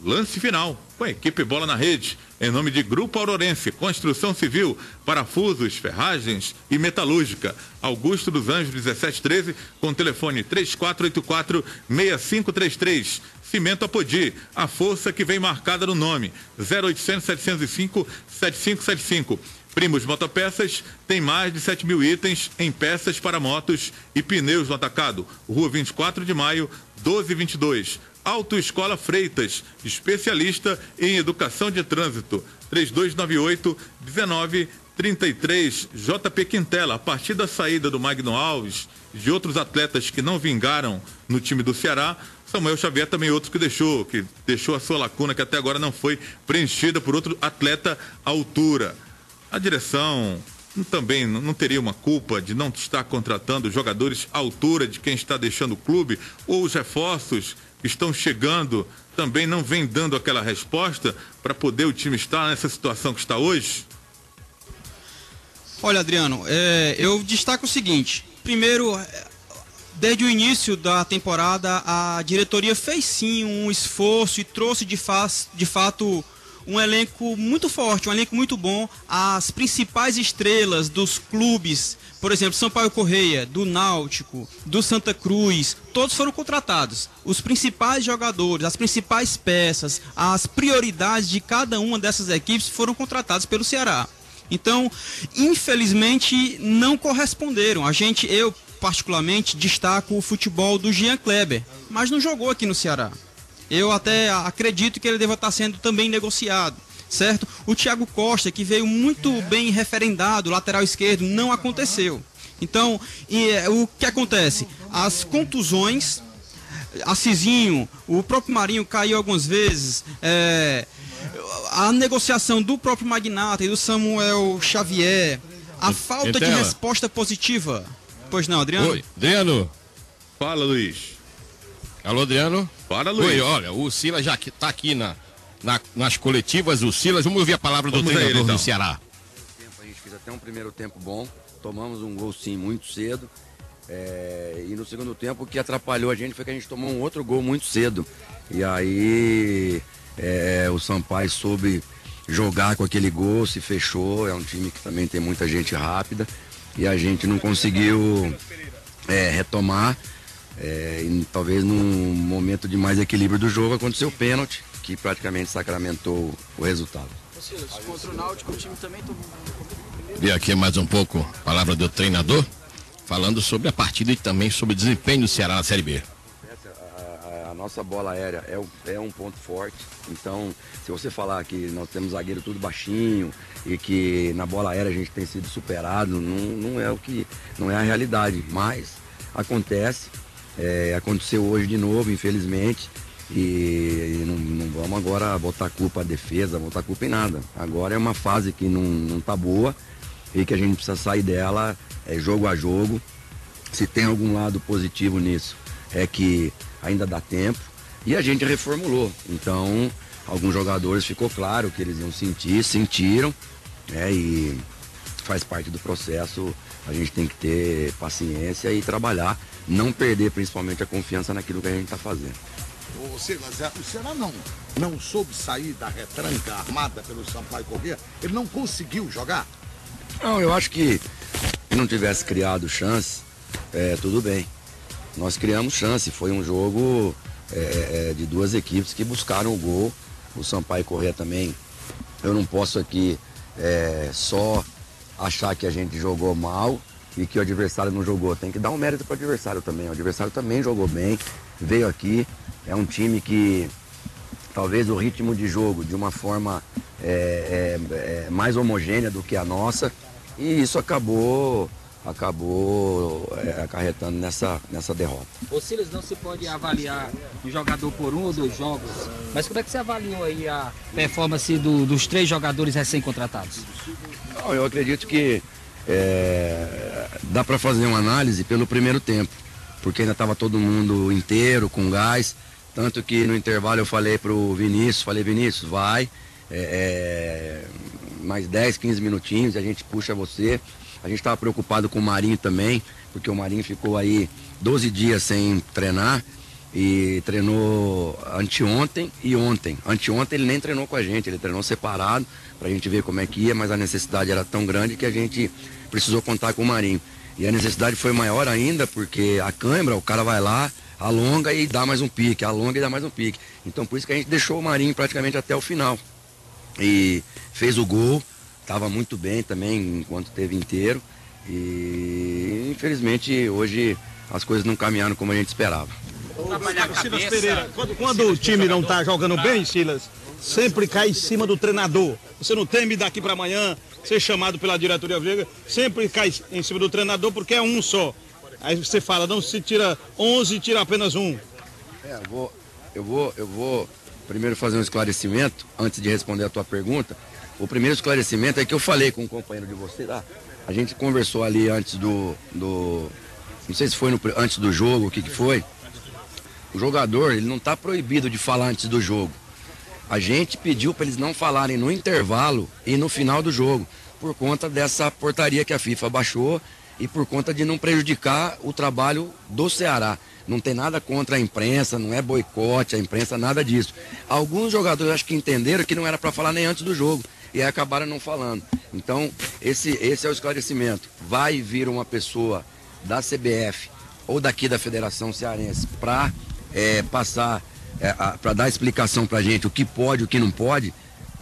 lance final com a equipe Bola na Rede, em nome de Grupo Aurorense, Construção Civil, Parafusos, Ferragens e Metalúrgica. Augusto dos Anjos 1713, com telefone 3484-6533. Cimento Apodi, a força que vem marcada no nome, 0800-705-7575. Primos Motopeças tem mais de 7.000 itens em peças para motos e pneus no atacado. Rua 24 de Maio, 1222. Autoescola Freitas, especialista em educação de trânsito, 3298-1933. JP Quintela, a partir da saída do Magno Alves e de outros atletas que não vingaram no time do Ceará, Samuel Xavier também outro que deixou a sua lacuna, que até agora não foi preenchida por outro atleta à altura. A direção também não teria uma culpa de não estar contratando jogadores à altura de quem está deixando o clube, ou os reforços que estão chegando também não vem dando aquela resposta para poder o time estar nessa situação que está hoje? Olha, Adriano, eu destaco o seguinte. Primeiro, desde o início da temporada, a diretoria fez sim um esforço e trouxe de fato um elenco muito forte, um elenco muito bom. As principais estrelas dos clubes, por exemplo, Sampaio Correia, do Náutico, do Santa Cruz, todos foram contratados. Os principais jogadores, as principais peças, as prioridades de cada uma dessas equipes foram contratadas pelo Ceará. Então, infelizmente, não corresponderam. Eu particularmente destaco o futebol do Jean Kleber, mas não jogou aqui no Ceará. Eu até acredito que ele deva estar sendo também negociado, certo? O Thiago Costa, que veio muito bem referendado, lateral esquerdo, não aconteceu. Então, o que acontece? As contusões, Cizinho, o próprio Marinho caiu algumas vezes, a negociação do próprio Magnata e do Samuel Xavier, a falta de resposta positiva. Pois não, Adriano? Oi, Adriano. Fala, Luiz. Alô, Adriano? Fala, Luiz. Oi, olha, o Silas já que tá aqui nas coletivas, o Silas, vamos ouvir a palavra do treinador do Ceará. A gente fez até um primeiro tempo bom, tomamos um gol sim muito cedo, e no segundo tempo o que atrapalhou a gente foi que a gente tomou um outro gol muito cedo, e aí o Sampaio soube jogar com aquele gol, se fechou, é um time que também tem muita gente rápida e a gente não conseguiu retomar, e talvez num momento de mais equilíbrio do jogo aconteceu o pênalti, que praticamente sacramentou o resultado. Contra o Náutico o time também tomou. E aqui mais um pouco a palavra do treinador, falando sobre a partida e também sobre o desempenho do Ceará na Série B. A nossa bola aérea é um ponto forte, então se você falar que nós temos zagueiro tudo baixinho e que na bola aérea a gente tem sido superado, não é a realidade, mas acontece, aconteceu hoje de novo, infelizmente, e não vamos agora botar culpa à defesa, botar culpa em nada. Agora é uma fase que não tá boa e que a gente precisa sair dela jogo a jogo. Se tem algum lado positivo nisso, é que ainda dá tempo e a gente reformulou. Então, alguns jogadores ficou claro que eles iam sentiram, e faz parte do processo. A gente tem que ter paciência e trabalhar, não perder principalmente a confiança naquilo que a gente está fazendo. O Ceará não soube sair da retranca armada pelo Sampaio Corrêa? Ele não conseguiu jogar? Não, eu acho que se não tivesse criado chance, tudo bem. Nós criamos chance, foi um jogo de duas equipes que buscaram o gol. O Sampaio Corrêa também, eu não posso aqui só achar que a gente jogou mal e que o adversário não jogou. Tem que dar um mérito para o adversário também. O adversário também jogou bem, veio aqui. É um time que talvez o ritmo de jogo de uma forma mais homogênea do que a nossa, e isso acabou acarretando nessa derrota. Ô Silas, não se pode avaliar um jogador por um ou dois jogos, mas como é que você avaliou aí a performance dos 3 jogadores recém-contratados? Eu acredito que dá para fazer uma análise pelo primeiro tempo, porque ainda estava todo mundo inteiro, com gás. Tanto que no intervalo eu falei pro Vinícius, Vinícius, vai, mais 10, 15 minutinhos e a gente puxa você. A gente estava preocupado com o Marinho também, porque o Marinho ficou aí 12 dias sem treinar e treinou anteontem e ontem. Anteontem ele nem treinou com a gente, ele treinou separado pra gente ver como é que ia, mas a necessidade era tão grande que a gente precisou contar com o Marinho. E a necessidade foi maior ainda, porque a cãibra, o cara vai lá, alonga e dá mais um pique, alonga e dá mais um pique. Então por isso que a gente deixou o Marinho praticamente até o final. E fez o gol, estava muito bem também enquanto esteve inteiro. E infelizmente hoje as coisas não caminharam como a gente esperava. Silas Pereira, quando o time não está jogando bem, Silas, sempre cai em cima do treinador. Você não teme daqui para amanhã ser chamado pela diretoria Veiga, sempre cai em cima do treinador porque é um só. Aí você fala, não se tira 11, tira apenas um. Eu vou primeiro fazer um esclarecimento, antes de responder a tua pergunta. O primeiro esclarecimento é que eu falei com um companheiro de você, a gente conversou ali antes não sei se foi antes do jogo, o que foi. O jogador, ele não está proibido de falar antes do jogo. A gente pediu para eles não falarem no intervalo e no final do jogo, por conta dessa portaria que a FIFA baixou e por conta de não prejudicar o trabalho do Ceará. Não tem nada contra a imprensa, não é boicote a imprensa, nada disso. Alguns jogadores acho que entenderam que não era para falar nem antes do jogo e aí acabaram não falando. Então, esse é o esclarecimento. Vai vir uma pessoa da CBF ou daqui da Federação Cearense para passar, para dar explicação para a gente o que pode, o que não pode.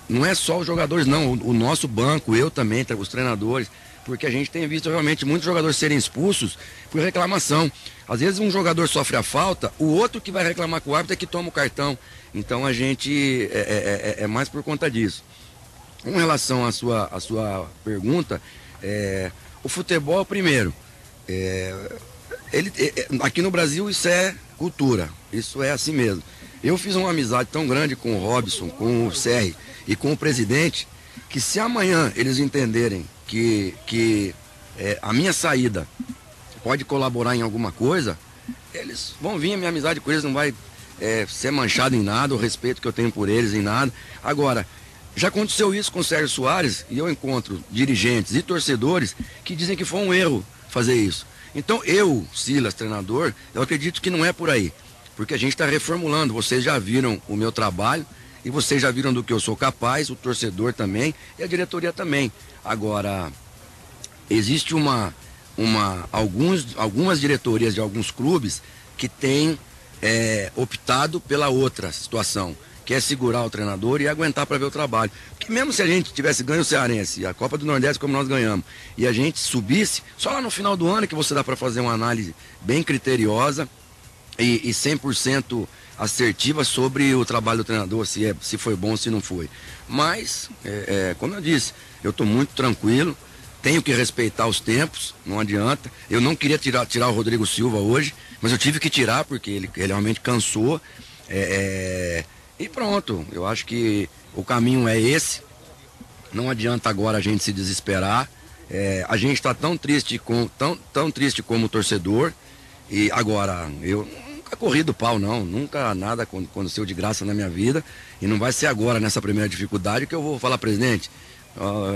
Não é só os jogadores não, o nosso banco, eu também, os treinadores, porque a gente tem visto realmente muitos jogadores serem expulsos por reclamação. Às vezes um jogador sofre a falta, o outro que vai reclamar com o árbitro é que toma o cartão. Então a gente é mais por conta disso. Com relação à sua pergunta, o futebol, primeiro, aqui no Brasil isso é cultura, isso é assim mesmo. Eu fiz uma amizade tão grande com o Robson, com o Serri e com o presidente, que se amanhã eles entenderem que a minha saída pode colaborar em alguma coisa, eles vão vir, a minha amizade com eles não vai ser manchada em nada, o respeito que eu tenho por eles em nada. Agora, já aconteceu isso com o Sérgio Soares e eu encontro dirigentes e torcedores que dizem que foi um erro fazer isso. Então eu, Silas, treinador, eu acredito que não é por aí, porque a gente está reformulando, vocês já viram o meu trabalho E vocês já viram do que eu sou capaz, o torcedor também e a diretoria também. Agora, existe algumas diretorias de alguns clubes que têm optado pela outra situação, que é segurar o treinador e aguentar para ver o trabalho. Porque mesmo se a gente tivesse ganho o Cearense, a Copa do Nordeste como nós ganhamos, e a gente subisse, só lá no final do ano que você dá para fazer uma análise bem criteriosa e 100% assertiva sobre o trabalho do treinador, se foi bom ou se não foi. Mas, como eu disse, eu estou muito tranquilo, tenho que respeitar os tempos, não adianta. Eu não queria tirar o Rodrigo Silva hoje, mas eu tive que tirar porque ele realmente cansou. E pronto, eu acho que o caminho é esse. Não adianta agora a gente se desesperar. A gente está tão triste como torcedor. E agora, eu nunca corri do pau, não. Nunca nada aconteceu de graça na minha vida. E não vai ser agora, nessa primeira dificuldade, que eu vou falar, presidente,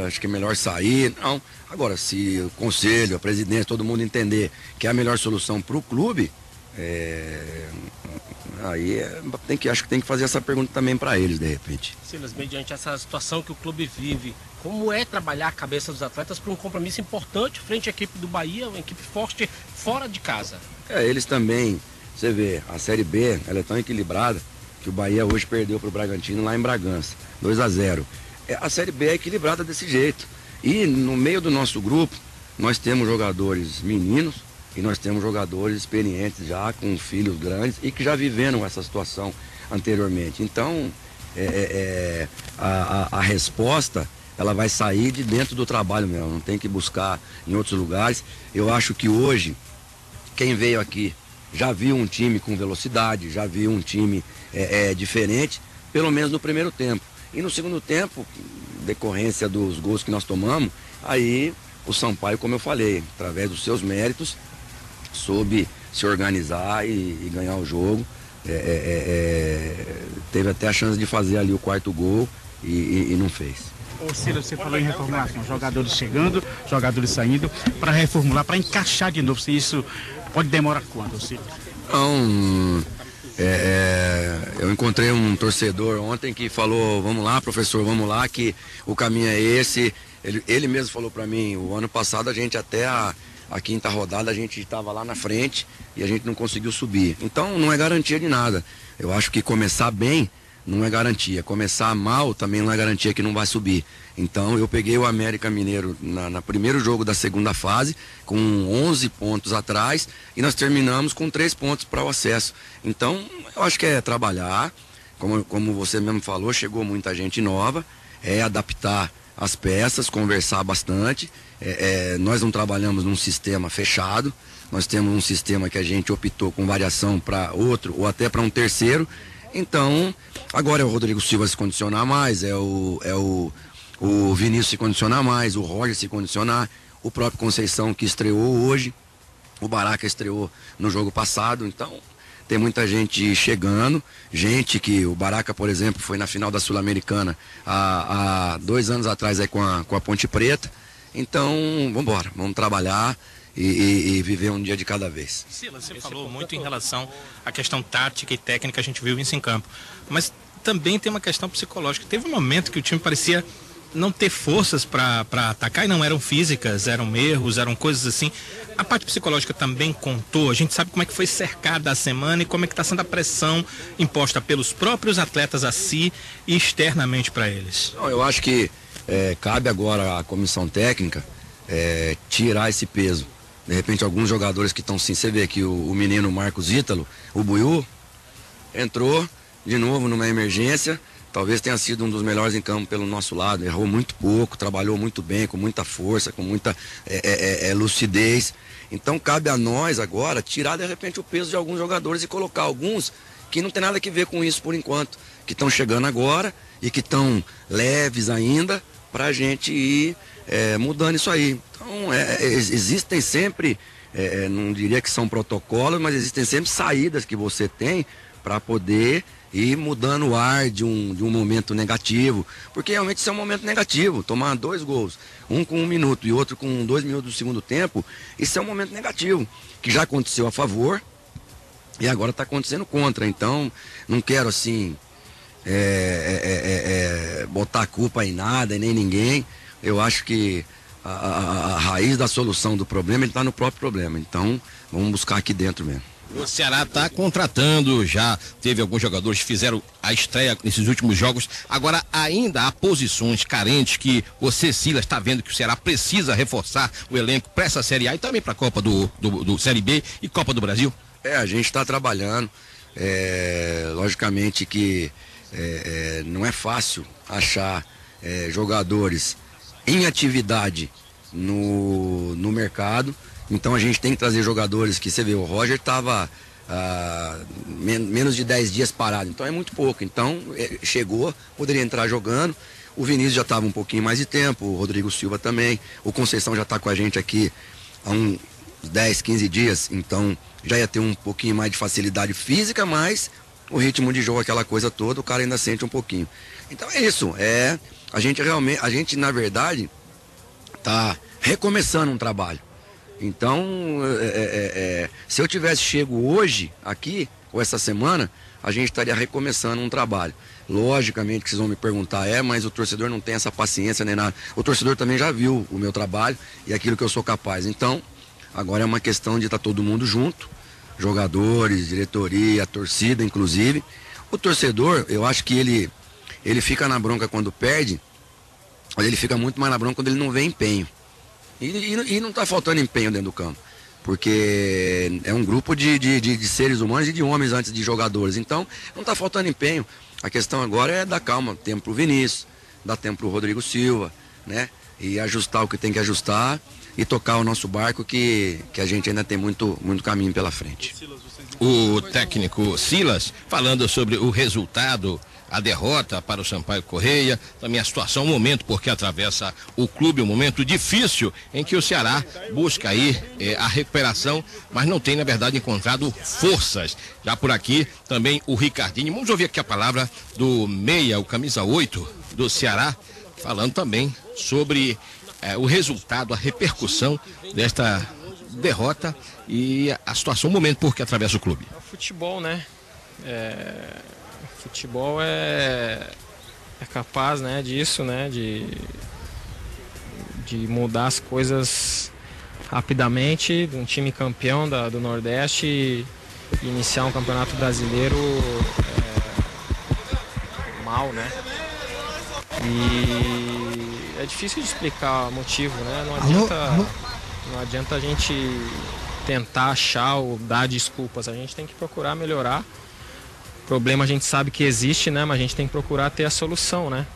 acho que é melhor sair. Não. Agora, se o conselho, a presidência, todo mundo entender que é a melhor solução para o clube, aí acho que tem que fazer essa pergunta também para eles, de repente. Silas, mediante essa situação que o clube vive, como é trabalhar a cabeça dos atletas para um compromisso importante frente à equipe do Bahia, uma equipe forte fora de casa? Eles também, você vê, a Série B, ela é tão equilibrada que o Bahia hoje perdeu para o Bragantino lá em Bragança, 2-0. A Série B é equilibrada desse jeito. E no meio do nosso grupo, nós temos jogadores meninos e nós temos jogadores experientes já, com filhos grandes e que já viveram essa situação anteriormente. Então, a resposta, ela vai sair de dentro do trabalho mesmo, não tem que buscar em outros lugares. Eu acho que hoje, quem veio aqui já viu um time com velocidade, já viu um time diferente, pelo menos no primeiro tempo. E no segundo tempo, decorrência dos gols que nós tomamos, aí o Sampaio, como eu falei, através dos seus méritos, soube se organizar e ganhar o jogo. Teve até a chance de fazer ali o quarto gol e não fez. Ô Silas, você falou em reformulação, jogadores chegando, jogadores saindo, para reformular, para encaixar de novo, se isso pode demorar quanto, Silas? Não, eu encontrei um torcedor ontem que falou, vamos lá, professor, vamos lá, que o caminho é esse. Ele mesmo falou para mim, o ano passado a gente até a quinta rodada a gente estava lá na frente e a gente não conseguiu subir. Então não é garantia de nada. Eu acho que começar bem não é garantia. Começar mal também não é garantia que não vai subir. Então eu peguei o América Mineiro no primeiro jogo da segunda fase, com 11 pontos atrás, e nós terminamos com 3 pontos para o acesso. Então eu acho que é trabalhar, como você mesmo falou, chegou muita gente nova, adaptar as peças, conversar bastante. Nós não trabalhamos num sistema fechado, nós temos um sistema que a gente optou com variação para outro ou até para um terceiro. Então, agora é o Rodrigo Silva se condicionar mais, o Vinícius se condicionar mais, o Roger se condicionar, o próprio Conceição que estreou hoje, o Baraca estreou no jogo passado. Então tem muita gente chegando, gente que o Baraca, por exemplo, foi na final da Sul-Americana há 2 anos atrás com a Ponte Preta. Então vamos embora, vamos trabalhar e viver um dia de cada vez. Silas, você falou muito em relação à questão tática e técnica, a gente viu isso em campo, mas também tem uma questão psicológica. Teve um momento que o time parecia não ter forças para atacar, e não eram físicas, eram erros, eram coisas assim. A parte psicológica também contou. A gente sabe como é que foi cercada a semana e como é que está sendo a pressão imposta pelos próprios atletas a si e externamente para eles. Não, eu acho que cabe agora à comissão técnica tirar esse peso. De repente alguns jogadores que estão sim, você vê que o menino Marcos Ítalo, o Buiú, entrou de novo numa emergência. Talvez tenha sido um dos melhores em campo pelo nosso lado, errou muito pouco, trabalhou muito bem, com muita força, com muita lucidez. Então cabe a nós agora tirar de repente o peso de alguns jogadores e colocar alguns que não tem nada a ver com isso por enquanto, que estão chegando agora e que estão leves ainda, para a gente ir mudando isso aí. Então existem sempre, não diria que são protocolos, mas existem sempre saídas que você tem para poder ir mudando o ar de um momento negativo, porque realmente isso é um momento negativo. Tomar 2 gols, um com 1 minuto e outro com 2 minutos do segundo tempo, isso é um momento negativo, que já aconteceu a favor e agora está acontecendo contra. Então não quero assim botar a culpa em nada e nem ninguém. Eu acho que a raiz da solução do problema está no próprio problema. Então, vamos buscar aqui dentro mesmo. O Ceará está contratando, já teve alguns jogadores que fizeram a estreia nesses últimos jogos. Agora ainda há posições carentes que você, Silas, está vendo que o Ceará precisa reforçar o elenco para essa Série A e também para a Copa do Série B e Copa do Brasil. A gente está trabalhando. Logicamente que não é fácil achar jogadores em atividade no mercado. Então a gente tem que trazer jogadores que, você vê, o Roger estava menos de 10 dias parado, então é muito pouco. Então chegou, poderia entrar jogando. O Vinícius já estava um pouquinho mais de tempo, o Rodrigo Silva também, o Conceição já está com a gente aqui há uns 10, 15 dias, então já ia ter um pouquinho mais de facilidade física, mas o ritmo de jogo, aquela coisa toda, o cara ainda sente um pouquinho. Então é isso, a gente na verdade tá recomeçando um trabalho. Então, se eu tivesse chego hoje aqui, ou essa semana, a gente estaria recomeçando um trabalho. Logicamente que vocês vão me perguntar, mas o torcedor não tem essa paciência nem nada. O torcedor também já viu o meu trabalho e aquilo que eu sou capaz. Então, agora é uma questão de estar todo mundo junto, jogadores, diretoria, torcida inclusive. O torcedor, eu acho que ele fica na bronca quando perde, mas ele fica muito mais na bronca quando ele não vê empenho. E não está faltando empenho dentro do campo, porque é um grupo de seres humanos e de homens antes de jogadores, então não está faltando empenho. A questão agora é dar calma, tempo para o Vinícius, dar tempo para o Rodrigo Silva, né? E ajustar o que tem que ajustar e tocar o nosso barco, que a gente ainda tem muito caminho pela frente. O técnico Silas falando sobre o resultado, a derrota para o Sampaio Correia, também a situação, o momento, porque atravessa o clube, um momento difícil em que o Ceará busca aí a recuperação, mas não tem, na verdade, encontrado forças. Já por aqui, também o Ricardinho. Vamos ouvir aqui a palavra do meia, o camisa 8 do Ceará, falando também sobre o resultado, a repercussão desta derrota e a situação, o momento, porque atravessa o clube. É o futebol, né? Futebol é capaz, né, disso, né, de mudar as coisas rapidamente, de um time campeão do Nordeste e iniciar um campeonato brasileiro mal, né? E é difícil de explicar o motivo, né? Não adianta a gente tentar achar ou dar desculpas, a gente tem que procurar melhorar. O problema a gente sabe que existe, né? Mas a gente tem que procurar ter a solução, né?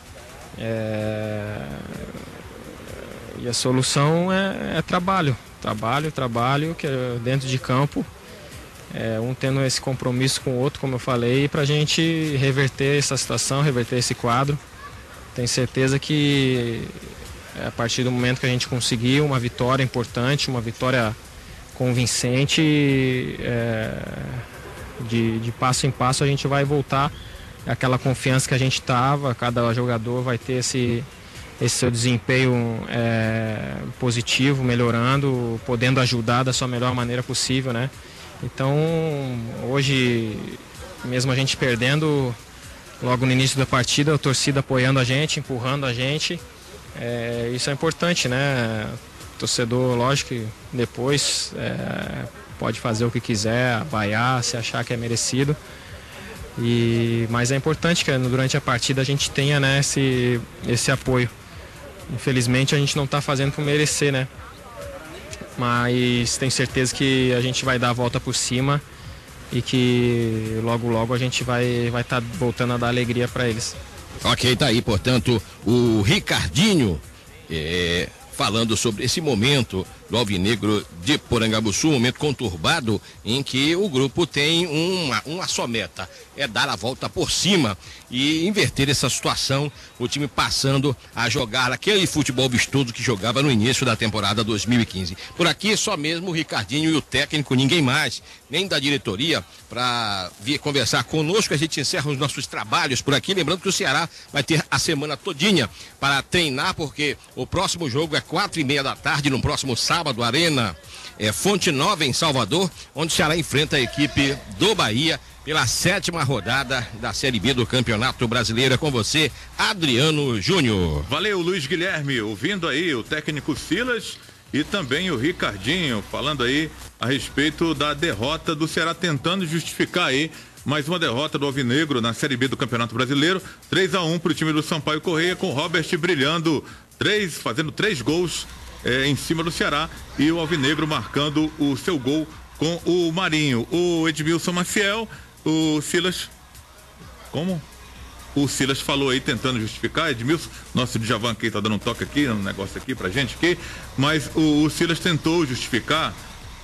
E a solução é trabalho. Trabalho que é dentro de campo. Um tendo esse compromisso com o outro, como eu falei, para a gente reverter essa situação, reverter esse quadro. Tenho certeza que a partir do momento que a gente conseguir uma vitória importante, uma vitória convincente, de passo em passo a gente vai voltar àquela confiança que a gente estava, cada jogador vai ter esse seu desempenho positivo, melhorando, podendo ajudar da sua melhor maneira possível, né? Então, hoje, mesmo a gente perdendo, logo no início da partida, a torcida apoiando a gente, empurrando a gente, isso é importante, né? O torcedor, lógico que depois pode fazer o que quiser, vaiar, se achar que é merecido. Mas é importante que durante a partida a gente tenha, né, esse apoio. Infelizmente a gente não está fazendo por merecer, né? Mas tenho certeza que a gente vai dar a volta por cima e que logo a gente vai estar voltando a dar alegria para eles. Ok, tá aí, portanto, o Ricardinho falando sobre esse momento do Alvinegro de Porangabuçu, um momento conturbado em que o grupo tem uma só meta, é dar a volta por cima e inverter essa situação, o time passando a jogar aquele futebol vistoso que jogava no início da temporada 2015. Por aqui só mesmo o Ricardinho e o técnico, ninguém mais, nem da diretoria, para vir conversar conosco. A gente encerra os nossos trabalhos por aqui, lembrando que o Ceará vai ter a semana todinha para treinar, porque o próximo jogo é 4:30 da tarde, no próximo sábado, sábado, Arena Fonte Nova, em Salvador, onde o Ceará enfrenta a equipe do Bahia pela 7ª rodada da Série B do Campeonato Brasileiro. É com você, Adriano Júnior. Valeu, Luiz Guilherme, ouvindo aí o técnico Silas e também o Ricardinho, falando aí a respeito da derrota do Ceará, tentando justificar aí mais uma derrota do Alvinegro na Série B do Campeonato Brasileiro, 3-1 para o time do Sampaio Corrêa, com o Robert brilhando, fazendo 3 gols em cima do Ceará, e o Alvinegro marcando o seu gol com o Marinho. O Edmilson Maciel, o Silas, como? O Silas falou aí, tentando justificar, Edmilson, nosso Djavan aqui tá dando um toque aqui, um negócio aqui pra gente aqui, mas o Silas tentou justificar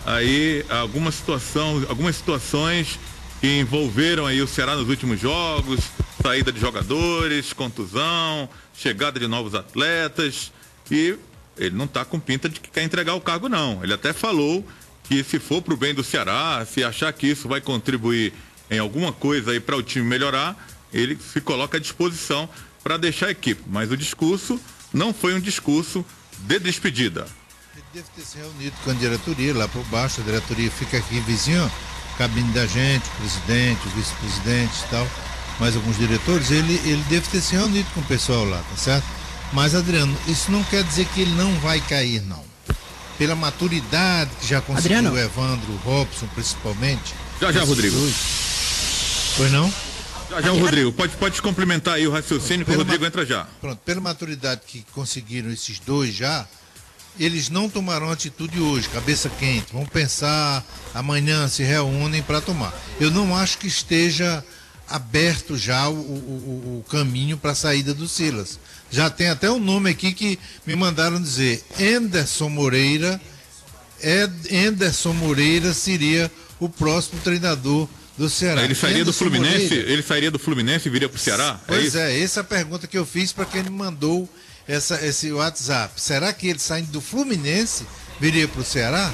aí algumas situações que envolveram aí o Ceará nos últimos jogos, saída de jogadores, contusão, chegada de novos atletas, e ele não tá com pinta de que quer entregar o cargo, não. Ele até falou que se for pro bem do Ceará, se achar que isso vai contribuir em alguma coisa aí para o time melhorar, ele se coloca à disposição para deixar a equipe. Mas o discurso não foi um discurso de despedida. Ele deve ter se reunido com a diretoria lá por baixo, a diretoria fica aqui vizinho, cabine da gente, o presidente, o vice-presidente e tal, mais alguns diretores, ele deve ter se reunido com o pessoal lá, tá certo? Mas, Adriano, isso não quer dizer que ele não vai cair, não. Pela maturidade que já conseguiu o Evandro, o Robson, principalmente. Já, Rodrigo. Pois não? Já, o Rodrigo. Pode complementar aí o raciocínio, que o Rodrigo entra já. Pronto, pela maturidade que conseguiram esses dois já, eles não tomarão atitude hoje, cabeça quente. Vão pensar, amanhã se reúnem para tomar. Eu não acho que esteja aberto já o caminho para a saída do Silas. Já tem até um nome aqui que me mandaram dizer, Anderson Moreira seria o próximo treinador do Ceará. Ele sairia do Fluminense? Ele sairia do Fluminense e viria para o Ceará? Pois essa é a pergunta que eu fiz para quem me mandou esse WhatsApp. Será que ele saindo do Fluminense viria para o Ceará?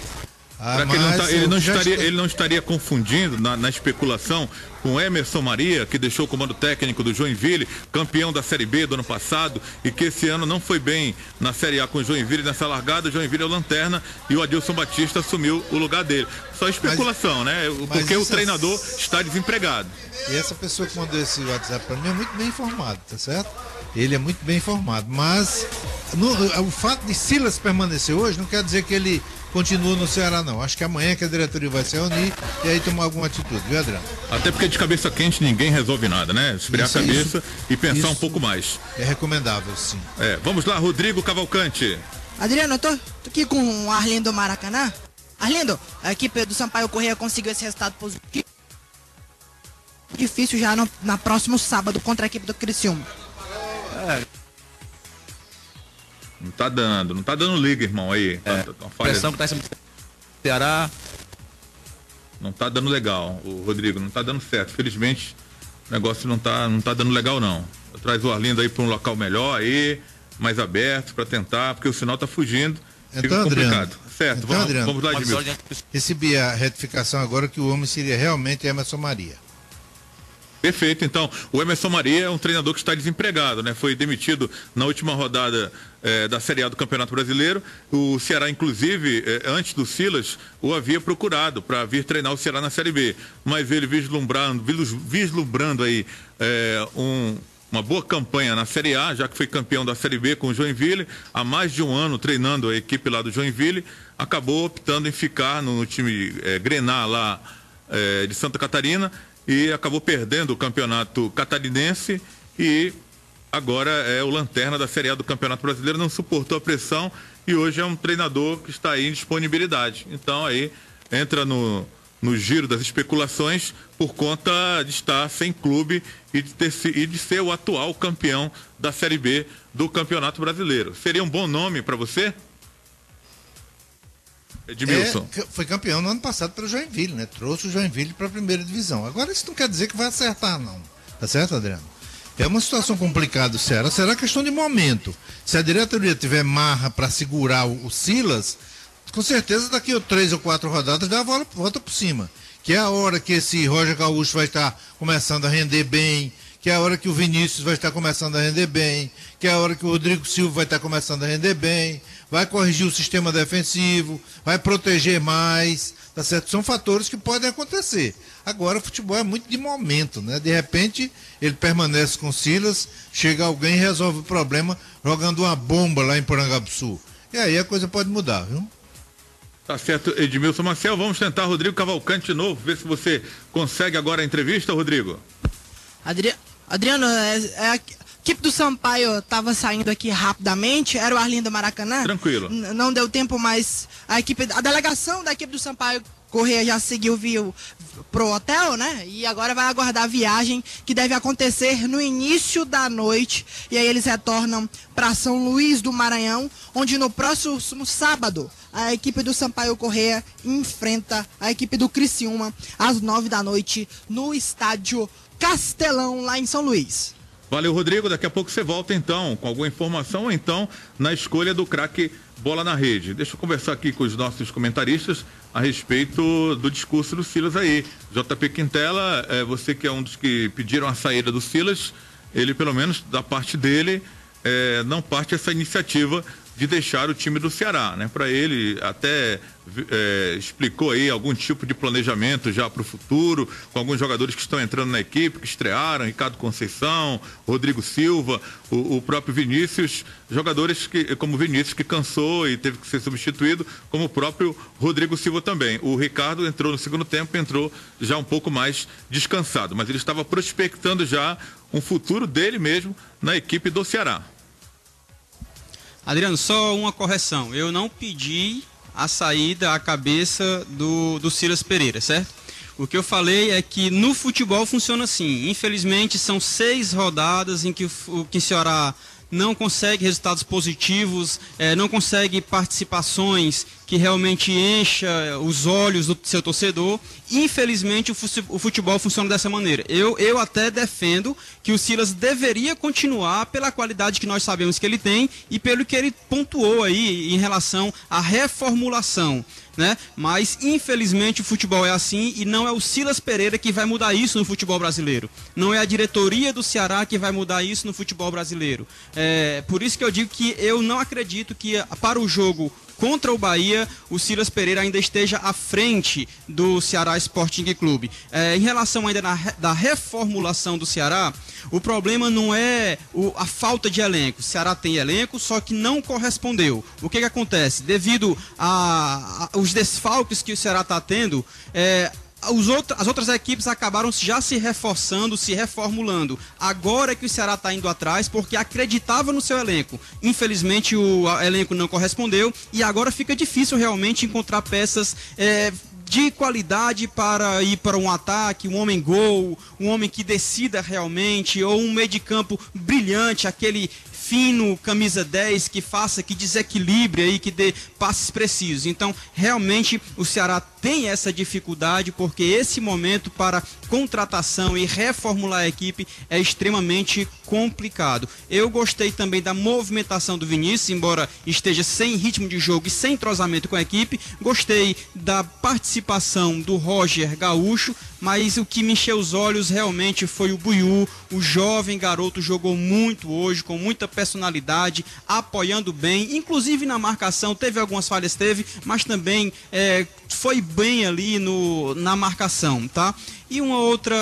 Ele não estaria confundindo na especulação com Emerson Maria, que deixou o comando técnico do Joinville, campeão da Série B do ano passado, e que esse ano não foi bem na Série A com o Joinville nessa largada. O Joinville é o lanterna e o Adilson Batista assumiu o lugar dele. Só especulação, né? Porque o treinador está desempregado. E essa pessoa que mandou esse WhatsApp para mim é muito bem informado, tá certo? Ele é muito bem informado, mas o fato de Silas permanecer hoje não quer dizer que ele continua no Ceará, não. Acho que amanhã que a diretoria vai se reunir e aí tomar alguma atitude, viu, Adriano? Até porque de cabeça quente ninguém resolve nada, né? Esfriar a cabeça e pensar um pouco mais. É recomendável, sim. Vamos lá, Rodrigo Cavalcante. Adriano, eu tô aqui com o Arlindo Maracanã. Arlindo, a equipe do Sampaio Corrêa conseguiu esse resultado positivo. Difícil já na próximo sábado contra a equipe do Criciúma. Não tá dando liga, irmão, aí. Pressão que tá em cima do Ceará. Não tá dando legal, o Rodrigo, não tá dando certo. Felizmente, o negócio não tá dando legal, não. Traz o Arlindo aí para um local melhor aí, mais aberto, para tentar, porque o sinal tá fugindo. Fica complicado. Adriano, certo, então, vamos lá, Edmilson. Recebi a retificação agora que o homem seria realmente Emerson Maria. Perfeito, então, o Emerson Maria é um treinador que está desempregado, né? Foi demitido na última rodada da Série A do Campeonato Brasileiro. O Ceará, inclusive, antes do Silas, o havia procurado para vir treinar o Ceará na Série B. Mas ele vislumbrando aí uma boa campanha na Série A, já que foi campeão da Série B com o Joinville, há mais de um ano treinando a equipe lá do Joinville, acabou optando em ficar no time Grená lá de Santa Catarina, e acabou perdendo o campeonato catarinense e agora é o lanterna da Série A do Campeonato Brasileiro, não suportou a pressão e hoje é um treinador que está aí em disponibilidade. Então aí entra no giro das especulações por conta de estar sem clube e de ser o atual campeão da Série B do Campeonato Brasileiro. Seria um bom nome para você? Edmilson. Foi campeão no ano passado pelo Joinville, né? Trouxe o Joinville para a primeira divisão. Agora isso não quer dizer que vai acertar, não. Tá certo, Adriano? É uma situação complicada, Ceará. Será questão de momento. Se a diretoria tiver marra para segurar o Silas, com certeza daqui a 3 ou 4 rodadas dá a volta por cima. Que é a hora que esse Roger Gaúcho vai estar começando a render bem, que é a hora que o Vinícius vai estar começando a render bem, que é a hora que o Rodrigo Silva vai estar começando a render bem, vai corrigir o sistema defensivo, vai proteger mais, tá certo? São fatores que podem acontecer. Agora, o futebol é muito de momento, né? De repente, ele permanece com o Silas, chega alguém e resolve o problema jogando uma bomba lá em Porangabuçu. E aí a coisa pode mudar, viu? Tá certo, Edmilson Maciel. Vamos tentar Rodrigo Cavalcante de novo, ver se você consegue agora a entrevista, Rodrigo. Adriano, a equipe do Sampaio estava saindo aqui rapidamente, era o Arlindo Maracanã. Tranquilo. Não deu tempo, mas a delegação da equipe do Sampaio Correia já seguiu pro hotel, né? E agora vai aguardar a viagem que deve acontecer no início da noite. E aí eles retornam para São Luís do Maranhão, onde no próximo sábado a equipe do Sampaio Correia enfrenta a equipe do Criciúma às 9 da noite no estádio Castelão, lá em São Luís. Valeu, Rodrigo. Daqui a pouco você volta então com alguma informação ou então na escolha do craque Bola na Rede. Deixa eu conversar aqui com os nossos comentaristas a respeito do discurso do Silas aí. JP Quintela, você que é um dos que pediram a saída do Silas, ele pelo menos da parte dele não parte essa iniciativa de deixar o time do Ceará, né? Para ele até explicou aí algum tipo de planejamento já para o futuro, com alguns jogadores que estão entrando na equipe, que estrearam, Ricardo Conceição, Rodrigo Silva, o próprio Vinícius, jogadores como Vinícius que cansou e teve que ser substituído, como o próprio Rodrigo Silva também. O Ricardo entrou no segundo tempo, entrou já um pouco mais descansado, mas ele estava prospectando já um futuro dele mesmo na equipe do Ceará. Adriano, só uma correção. Eu não pedi a saída à cabeça do Silas Pereira, certo? O que eu falei é que no futebol funciona assim. Infelizmente, são 6 rodadas em que o Ceará não consegue resultados positivos, não consegue participações que realmente encha os olhos do seu torcedor. Infelizmente, o futebol funciona dessa maneira. Eu até defendo que o Silas deveria continuar pela qualidade que nós sabemos que ele tem e pelo que ele pontuou aí em relação à reformulação, né? Mas, infelizmente, o futebol é assim e não é o Silas Pereira que vai mudar isso no futebol brasileiro. Não é a diretoria do Ceará que vai mudar isso no futebol brasileiro. Por isso que eu digo que eu não acredito que para o jogo contra o Bahia, o Silas Pereira ainda esteja à frente do Ceará Sporting Clube. Em relação ainda da reformulação do Ceará, o problema não é a falta de elenco. O Ceará tem elenco, só que não correspondeu. O que acontece? Devido aos desfalques que o Ceará está tendo, as outras equipes acabaram já se reforçando, se reformulando. Agora é que o Ceará está indo atrás porque acreditava no seu elenco. Infelizmente o elenco não correspondeu e agora fica difícil realmente encontrar peças de qualidade para ir para um ataque, um homem-gol, um homem que decida realmente, ou um meio de campo brilhante, aquele fino, camisa 10, que desequilibre aí, que dê passes precisos. Então, realmente, o Ceará tem essa dificuldade, porque esse momento para contratação e reformular a equipe é extremamente complicado. Eu gostei também da movimentação do Vinícius, embora esteja sem ritmo de jogo e sem entrosamento com a equipe. Gostei da participação do Roger Gaúcho, mas o que me encheu os olhos realmente foi o Buiú. O jovem garoto jogou muito hoje, com muita personalidade, apoiando bem, inclusive na marcação, teve algumas falhas, mas também foi bem ali na marcação, tá? E uma outra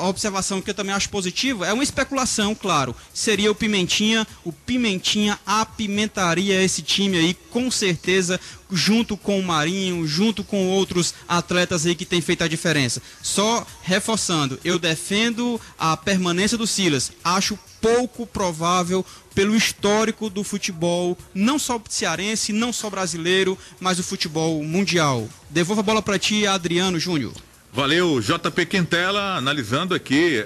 observação que eu também acho positiva é uma especulação, claro, seria o Pimentinha. O Pimentinha apimentaria esse time aí, com certeza, junto com o Marinho, junto com outros atletas aí que tem feito a diferença. Só reforçando, eu defendo a permanência do Silas, acho pouco provável pelo histórico do futebol, não só cearense, não só brasileiro, mas o futebol mundial. Devolvo a bola para ti, Adriano Júnior. Valeu, JP Quintela, analisando aqui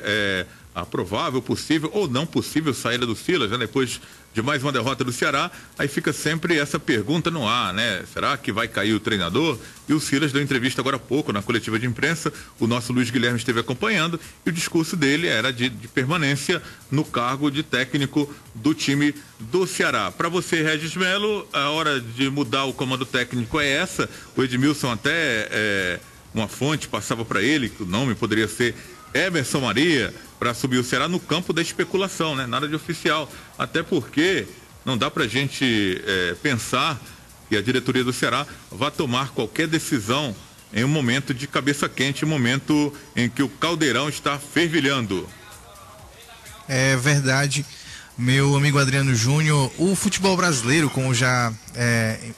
a provável, possível ou não possível saída do Silas, né? Depois de mais uma derrota do Ceará, aí fica sempre essa pergunta no ar, né? Será que vai cair o treinador? E o Silas deu entrevista agora há pouco na coletiva de imprensa, o nosso Luiz Guilherme esteve acompanhando e o discurso dele era de permanência no cargo de técnico do time do Ceará. Para você, Regis Melo, a hora de mudar o comando técnico é essa. O Edmilson até uma fonte passava para ele que o nome poderia ser Emerson Maria para subir o Ceará no campo da especulação, né? Nada de oficial. Até porque Não dá pra gente pensar que a diretoria do Ceará vai tomar qualquer decisão em um momento de cabeça quente, um momento em que o caldeirão está fervilhando. É verdade, meu amigo Adriano Júnior. O futebol brasileiro, como já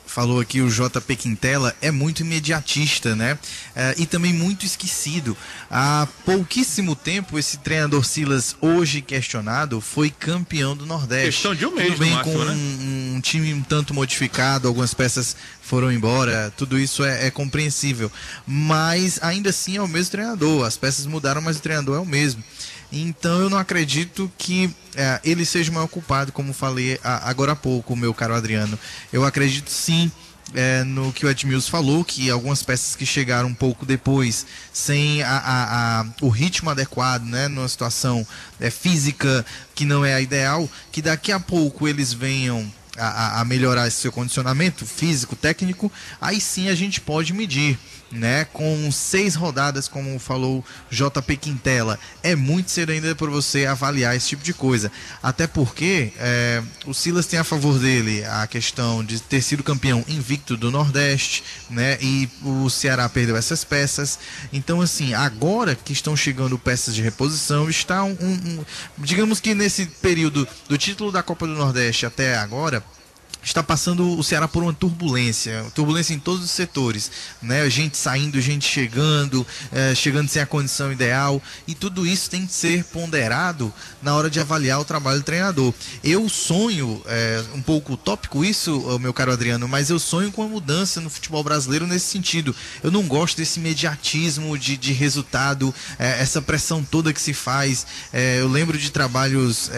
falou aqui o JP Quintela, é muito imediatista, né? E também muito esquecido. Há pouquíssimo tempo, esse treinador Silas, hoje questionado, foi campeão do Nordeste. Questão de um mês, tudo bem, máximo, com né? um time um tanto modificado, algumas peças foram embora, tudo isso é compreensível. Mas ainda assim é o mesmo treinador. As peças mudaram, mas o treinador é o mesmo. Então eu não acredito que ele seja o maior culpado, como falei agora há pouco, meu caro Adriano. Eu acredito sim no que o Edmilson falou, que algumas peças que chegaram um pouco depois, sem o ritmo adequado, né, numa situação física que não é a ideal, que daqui a pouco eles venham a melhorar esse seu condicionamento físico, técnico, aí sim a gente pode medir, né? Com 6 rodadas, como falou JP Quintela, é muito cedo ainda para você avaliar esse tipo de coisa, até porque o Silas tem a favor dele a questão de ter sido campeão invicto do Nordeste, né? E o Ceará perdeu essas peças, então assim, agora que estão chegando peças de reposição, está digamos que nesse período do título da Copa do Nordeste até agora, está passando o Ceará por uma turbulência em todos os setores, né? Gente saindo, gente chegando sem a condição ideal, e tudo isso tem que ser ponderado na hora de avaliar o trabalho do treinador. Eu sonho, um pouco utópico isso, meu caro Adriano, mas eu sonho com uma mudança no futebol brasileiro nesse sentido. Eu não gosto desse imediatismo de resultado, essa pressão toda que se faz. Eu lembro de trabalhos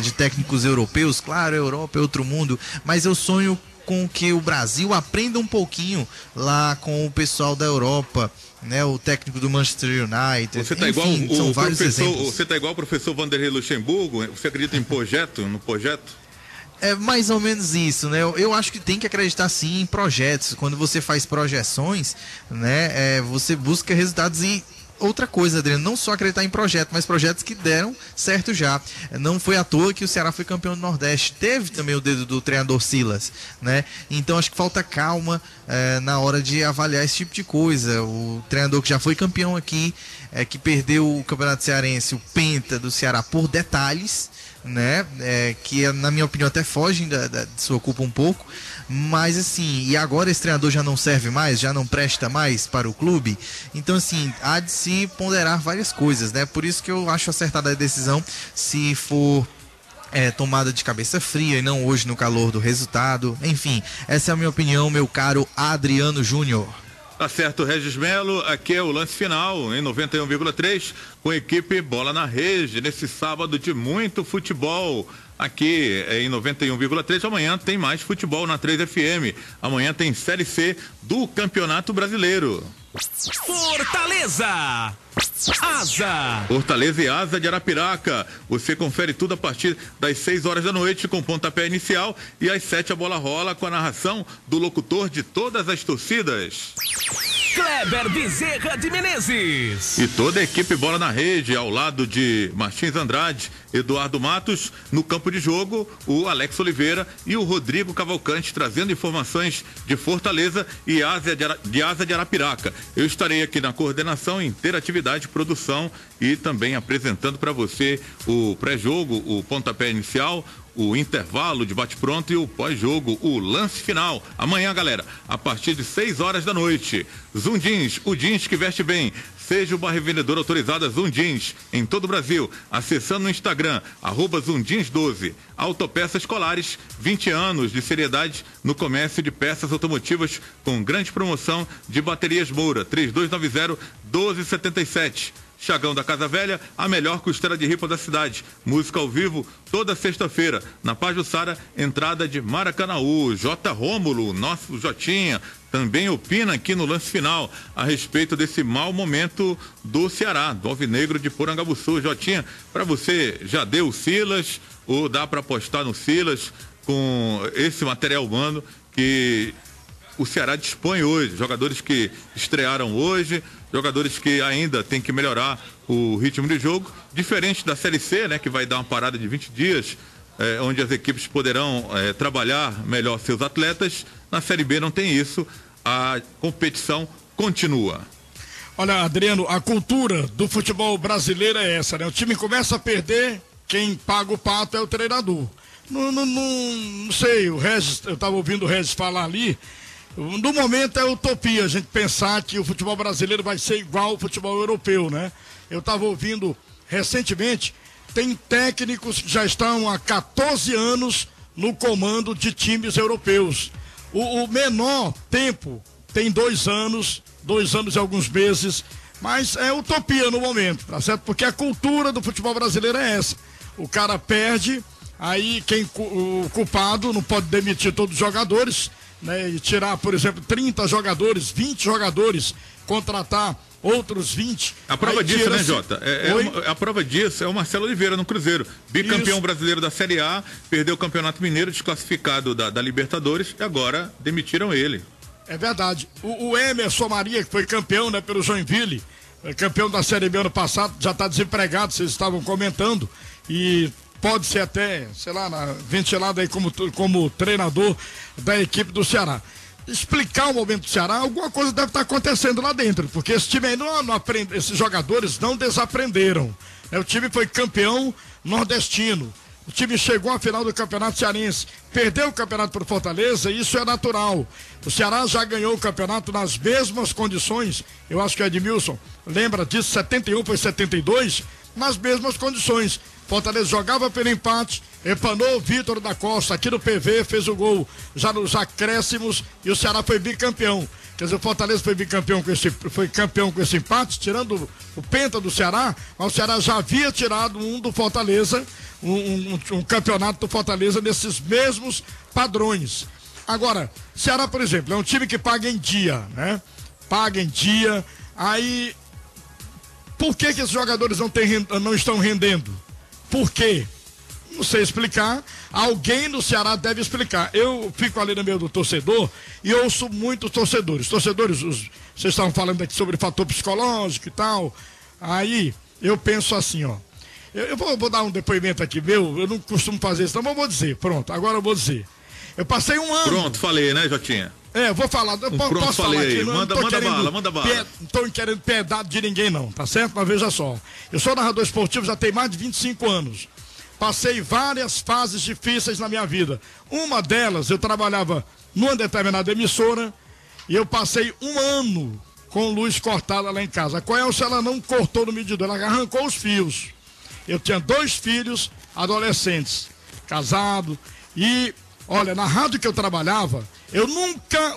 de técnicos europeus, claro, a Europa é outro mundo, mas eu sonho com que o Brasil aprenda um pouquinho lá com o pessoal da Europa, né? O técnico do Manchester United. Você está igual são vários exemplos. Você está igual o professor Vanderlei Luxemburgo? Você acredita no projeto? É mais ou menos isso, né? Eu acho que tem que acreditar sim em projetos. Quando você faz projeções, né? Você busca resultados e outra coisa, Adriano, não só acreditar em projetos, mas projetos que deram certo já. Não foi à toa que o Ceará foi campeão do Nordeste. Teve também o dedo do treinador Silas, né? Então acho que falta calma na hora de avaliar esse tipo de coisa. O treinador que já foi campeão aqui, que perdeu o Campeonato Cearense, o Penta do Ceará, por detalhes, né? Que na minha opinião até fogem de sua culpa um pouco, mas assim, e agora esse treinador já não serve mais, já não presta mais para o clube, então assim, há de se ponderar várias coisas, né? Por isso que eu acho acertada a decisão, se for tomada de cabeça fria e não hoje no calor do resultado. Enfim, essa é a minha opinião, meu caro Adriano Júnior. Tá certo, Regis Melo, aqui é o lance final em 91,3 com a equipe Bola na Rede, nesse sábado de muito futebol. Aqui em 91,3, amanhã tem mais futebol na 3FM. Amanhã tem Série C do Campeonato Brasileiro. Fortaleza! Asa! Fortaleza e Asa de Arapiraca. Você confere tudo a partir das 6 horas da noite com pontapé inicial e às 7 a bola rola com a narração do locutor de todas as torcidas, Kleber Bezerra de Menezes. E toda a equipe Bola na Rede, ao lado de Martins Andrade, Eduardo Matos, no campo de jogo, o Alex Oliveira e o Rodrigo Cavalcante, trazendo informações de Fortaleza e Asa de Arapiraca. Eu estarei aqui na coordenação, interatividade, produção e também apresentando para você o pré-jogo, o pontapé inicial, o intervalo de bate-pronto e o pós-jogo, o lance final. Amanhã, galera, a partir de 6 horas da noite. Zoom Jeans, o jeans que veste bem. Seja uma revendedora autorizada Zoom Jeans em todo o Brasil. Acessando no Instagram, @ZoomJeans12. Autopeças Colares, 20 anos de seriedade no comércio de peças automotivas com grande promoção de baterias Moura, 3290-1277. Chagão da Casa Velha, a melhor costela de ripa da cidade. Música ao vivo toda sexta-feira. Na Pajuçara, entrada de Maracanaú. J. Rômulo, nosso Jotinha, também opina aqui no lance final a respeito desse mau momento do Ceará, do Alvinegro de Porangabuçu. Jotinha, para você, já deu o Silas ou dá para apostar no Silas com esse material humano que o Ceará dispõe hoje? Jogadores que estrearam hoje, jogadores que ainda tem que melhorar o ritmo de jogo, diferente da Série C, né, que vai dar uma parada de 20 dias onde as equipes poderão trabalhar melhor seus atletas. Na Série B não tem isso, a competição continua. Olha, Adriano, a cultura do futebol brasileiro é essa, né? O time começa a perder, quem paga o pato é o treinador. Não sei, o Regis, eu estava ouvindo o Regis falar ali, no momento é utopia a gente pensar que o futebol brasileiro vai ser igual ao futebol europeu, né? Eu estava ouvindo recentemente, tem técnicos que já estão há 14 anos no comando de times europeus. O menor tempo tem 2 anos e alguns meses, mas é utopia no momento, tá certo? Porque a cultura do futebol brasileiro é essa. O cara perde, aí o culpado não pode demitir todos os jogadores, né? E tirar, por exemplo, 30 jogadores, 20 jogadores, contratar outros 20. A prova disso, né, Jota? A prova disso é o Marcelo Oliveira no Cruzeiro. Bicampeão brasileiro da Série A, perdeu o Campeonato Mineiro, desclassificado da Libertadores, e agora demitiram ele. É verdade. O Emerson Maria, que foi campeão, né, pelo Joinville, campeão da Série B ano passado, já está desempregado, vocês estavam comentando, e pode ser até, sei lá, ventilado aí como treinador da equipe do Ceará. Explicar o momento do Ceará, alguma coisa deve estar acontecendo lá dentro, porque esse time aí não aprende, esses jogadores não desaprenderam. O time foi campeão nordestino. O time chegou à final do Campeonato Cearense, perdeu o campeonato para o Fortaleza, isso é natural. O Ceará já ganhou o campeonato nas mesmas condições, eu acho que o Edmilson lembra disso, 71 por 72, nas mesmas condições. Fortaleza jogava pelo empate, empanou o Vitor da Costa aqui no PV, fez o gol já nos acréscimos e o Ceará foi bicampeão. Quer dizer, o Fortaleza foi campeão com esse empate, tirando o penta do Ceará, mas o Ceará já havia tirado um do Fortaleza, um campeonato do Fortaleza nesses mesmos padrões. Agora, Ceará, por exemplo, é um time que paga em dia, né? Paga em dia, aí por que esses jogadores não estão rendendo? Por quê? Não sei explicar, alguém no Ceará deve explicar. Eu fico ali no meio do torcedor e ouço muitos torcedores. Vocês estavam falando aqui sobre fator psicológico e tal. Aí eu penso assim, ó. Eu vou dar um depoimento aqui meu, eu não costumo fazer isso, mas eu vou dizer, pronto, agora eu vou dizer. Eu passei um ano. Pronto, falei, né, Jotinha? Eu vou falar, posso falar aqui, manda bala. Não estou querendo piedade de ninguém não, tá certo? Mas veja só, eu sou narrador esportivo já tem mais de 25 anos. Passei várias fases difíceis na minha vida. Uma delas, eu trabalhava numa determinada emissora e eu passei um ano com luz cortada lá em casa. A Coelce, ela não cortou no medidor, ela arrancou os fios. Eu tinha 2 filhos adolescentes, casado, e, olha, na rádio que eu trabalhava,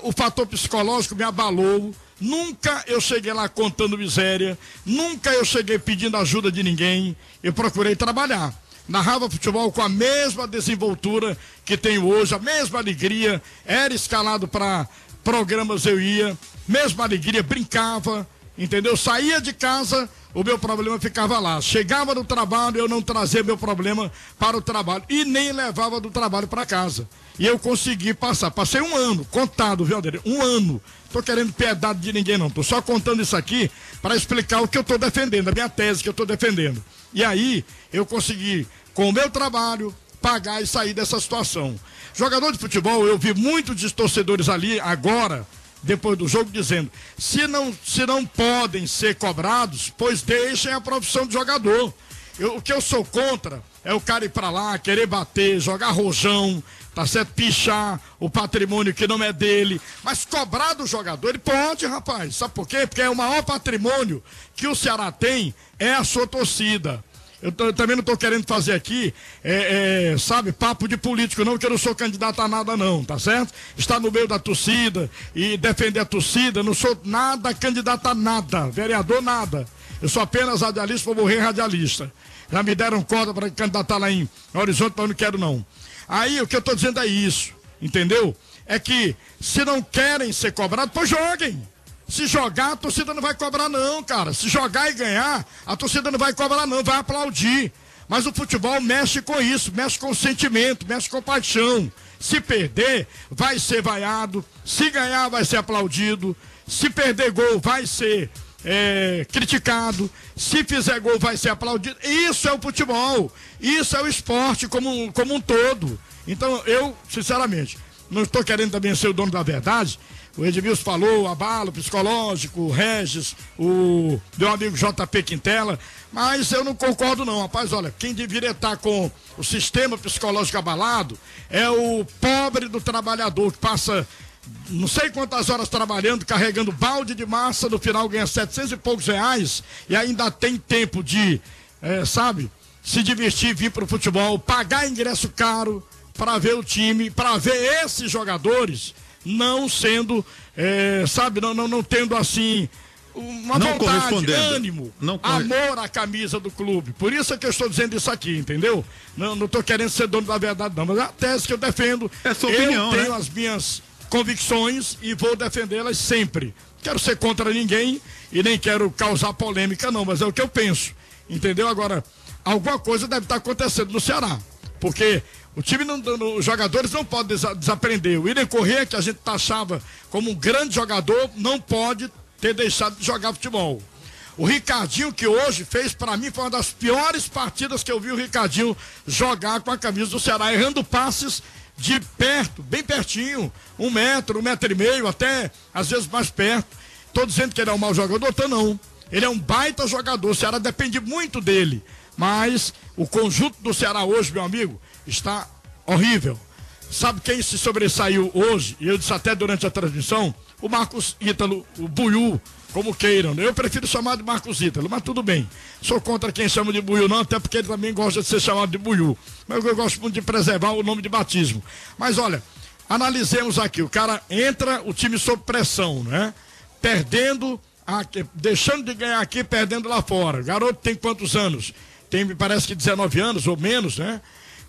o fator psicológico me abalou, nunca eu cheguei lá contando miséria, nunca eu cheguei pedindo ajuda de ninguém, eu procurei trabalhar. Narrava futebol com a mesma desenvoltura que tenho hoje, a mesma alegria, era escalado para programas, eu ia, mesma alegria, brincava, entendeu? Saía de casa, o meu problema ficava lá. Chegava no trabalho, eu não trazia meu problema para o trabalho e nem levava do trabalho para casa. E eu consegui passar. Passei um ano, contado, viu, Adriano? Um ano. Tô querendo piedade de ninguém, não. Tô só contando isso aqui para explicar o que eu tô defendendo, a minha tese que eu tô defendendo. E aí, eu consegui, com o meu trabalho, pagar e sair dessa situação. Jogador de futebol, eu vi muitos dos torcedores ali agora, depois do jogo, dizendo, se não podem ser cobrados, pois deixem a profissão de jogador. O que eu sou contra é o cara ir pra lá, querer bater, jogar rojão, tá certo? Pichar o patrimônio que não é dele, mas cobrar do jogador, ele pode, rapaz. Sabe por quê? Porque o maior patrimônio que o Ceará tem é a sua torcida. Eu também não estou querendo fazer aqui, sabe, papo de político não, que eu não sou candidato a nada não, tá certo? Estar no meio da torcida e defender a torcida, não sou nada candidato a nada, vereador nada. Eu sou apenas radialista, vou morrer radialista. Já me deram corda para candidatar lá em Horizonte, mas eu não quero não. Aí o que eu estou dizendo é isso, entendeu? É que se não querem ser cobrados, pois joguem. Se jogar, a torcida não vai cobrar não, cara. Se jogar e ganhar, a torcida não vai cobrar não, vai aplaudir. Mas o futebol mexe com isso, mexe com sentimento, mexe com paixão. Se perder, vai ser vaiado. Se ganhar, vai ser aplaudido. Se perder gol, vai ser criticado, se fizer gol vai ser aplaudido. Isso é o futebol, isso é o esporte como um todo. Então eu, sinceramente, não estou querendo também ser o dono da verdade. O Edmilson falou, abalo psicológico, o Regis, o meu amigo JP Quintela, mas eu não concordo não, rapaz. Olha, quem deveria estar com o sistema psicológico abalado é o pobre do trabalhador que passa não sei quantas horas trabalhando, carregando balde de massa, no final ganha 700 e poucos reais e ainda tem tempo de, se divertir, vir para o futebol, pagar ingresso caro para ver o time, para ver esses jogadores não sendo, não tendo assim uma não vontade, ânimo, amor à camisa do clube. Por isso é que eu estou dizendo isso aqui, entendeu? Não estou querendo ser dono da verdade não, mas é a tese que eu defendo. É sua opinião, eu tenho as minhas convicções e vou defendê-las sempre. Quero ser contra ninguém e nem quero causar polêmica não, mas é o que eu penso, entendeu? Agora, alguma coisa deve estar acontecendo no Ceará, porque o time, os jogadores não podem desaprender. O William Corrêa, que a gente taxava como um grande jogador, não pode ter deixado de jogar futebol. O Ricardinho, que hoje fez, para mim, foi uma das piores partidas que eu vi o Ricardinho jogar com a camisa do Ceará, errando passes de perto, bem pertinho, 1 metro, 1,5 metros, até às vezes mais perto. Estou dizendo que ele é um mau jogador? Não. Ele é um baita jogador, o Ceará depende muito dele. Mas o conjunto do Ceará hoje, meu amigo, está horrível. Sabe quem se sobressaiu hoje? E eu disse até durante a transmissão, o Marcos Ítalo, o Buiú, como queiram. Eu prefiro chamar de Marcos Ítalo, mas tudo bem. Sou contra quem chama de Buiú não, até porque ele também gosta de ser chamado de Buiú. Mas eu gosto muito de preservar o nome de batismo. Mas olha, analisemos aqui. O cara entra, o time sob pressão, né? Perdendo, deixando de ganhar aqui, perdendo lá fora. O garoto tem quantos anos? Tem, me parece que 19 anos ou menos, né?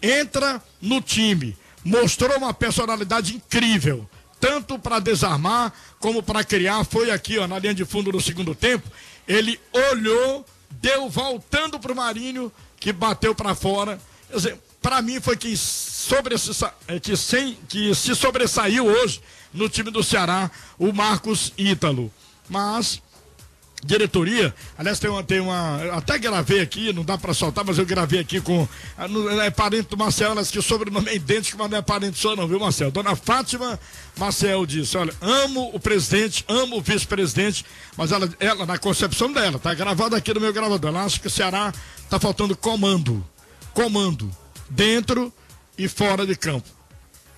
Entra no time, mostrou uma personalidade incrível, tanto para desarmar como para criar. Foi aqui, ó, na linha de fundo no segundo tempo, ele olhou, deu voltando pro Marinho, que bateu para fora. Quer dizer, para mim foi que se sobressaiu hoje no time do Ceará, o Marcos Ítalo. Mas diretoria, aliás, tem uma, até gravei aqui, não dá pra soltar, mas eu gravei aqui com, é parente do Marcel, elas que o sobrenome é idêntico, mas não é parente só não, viu, Marcel? Dona Fátima Marcel disse, olha, amo o presidente, amo o vice-presidente, mas ela, na concepção dela, tá gravado aqui no meu gravador, ela acha que o Ceará tá faltando comando, dentro e fora de campo.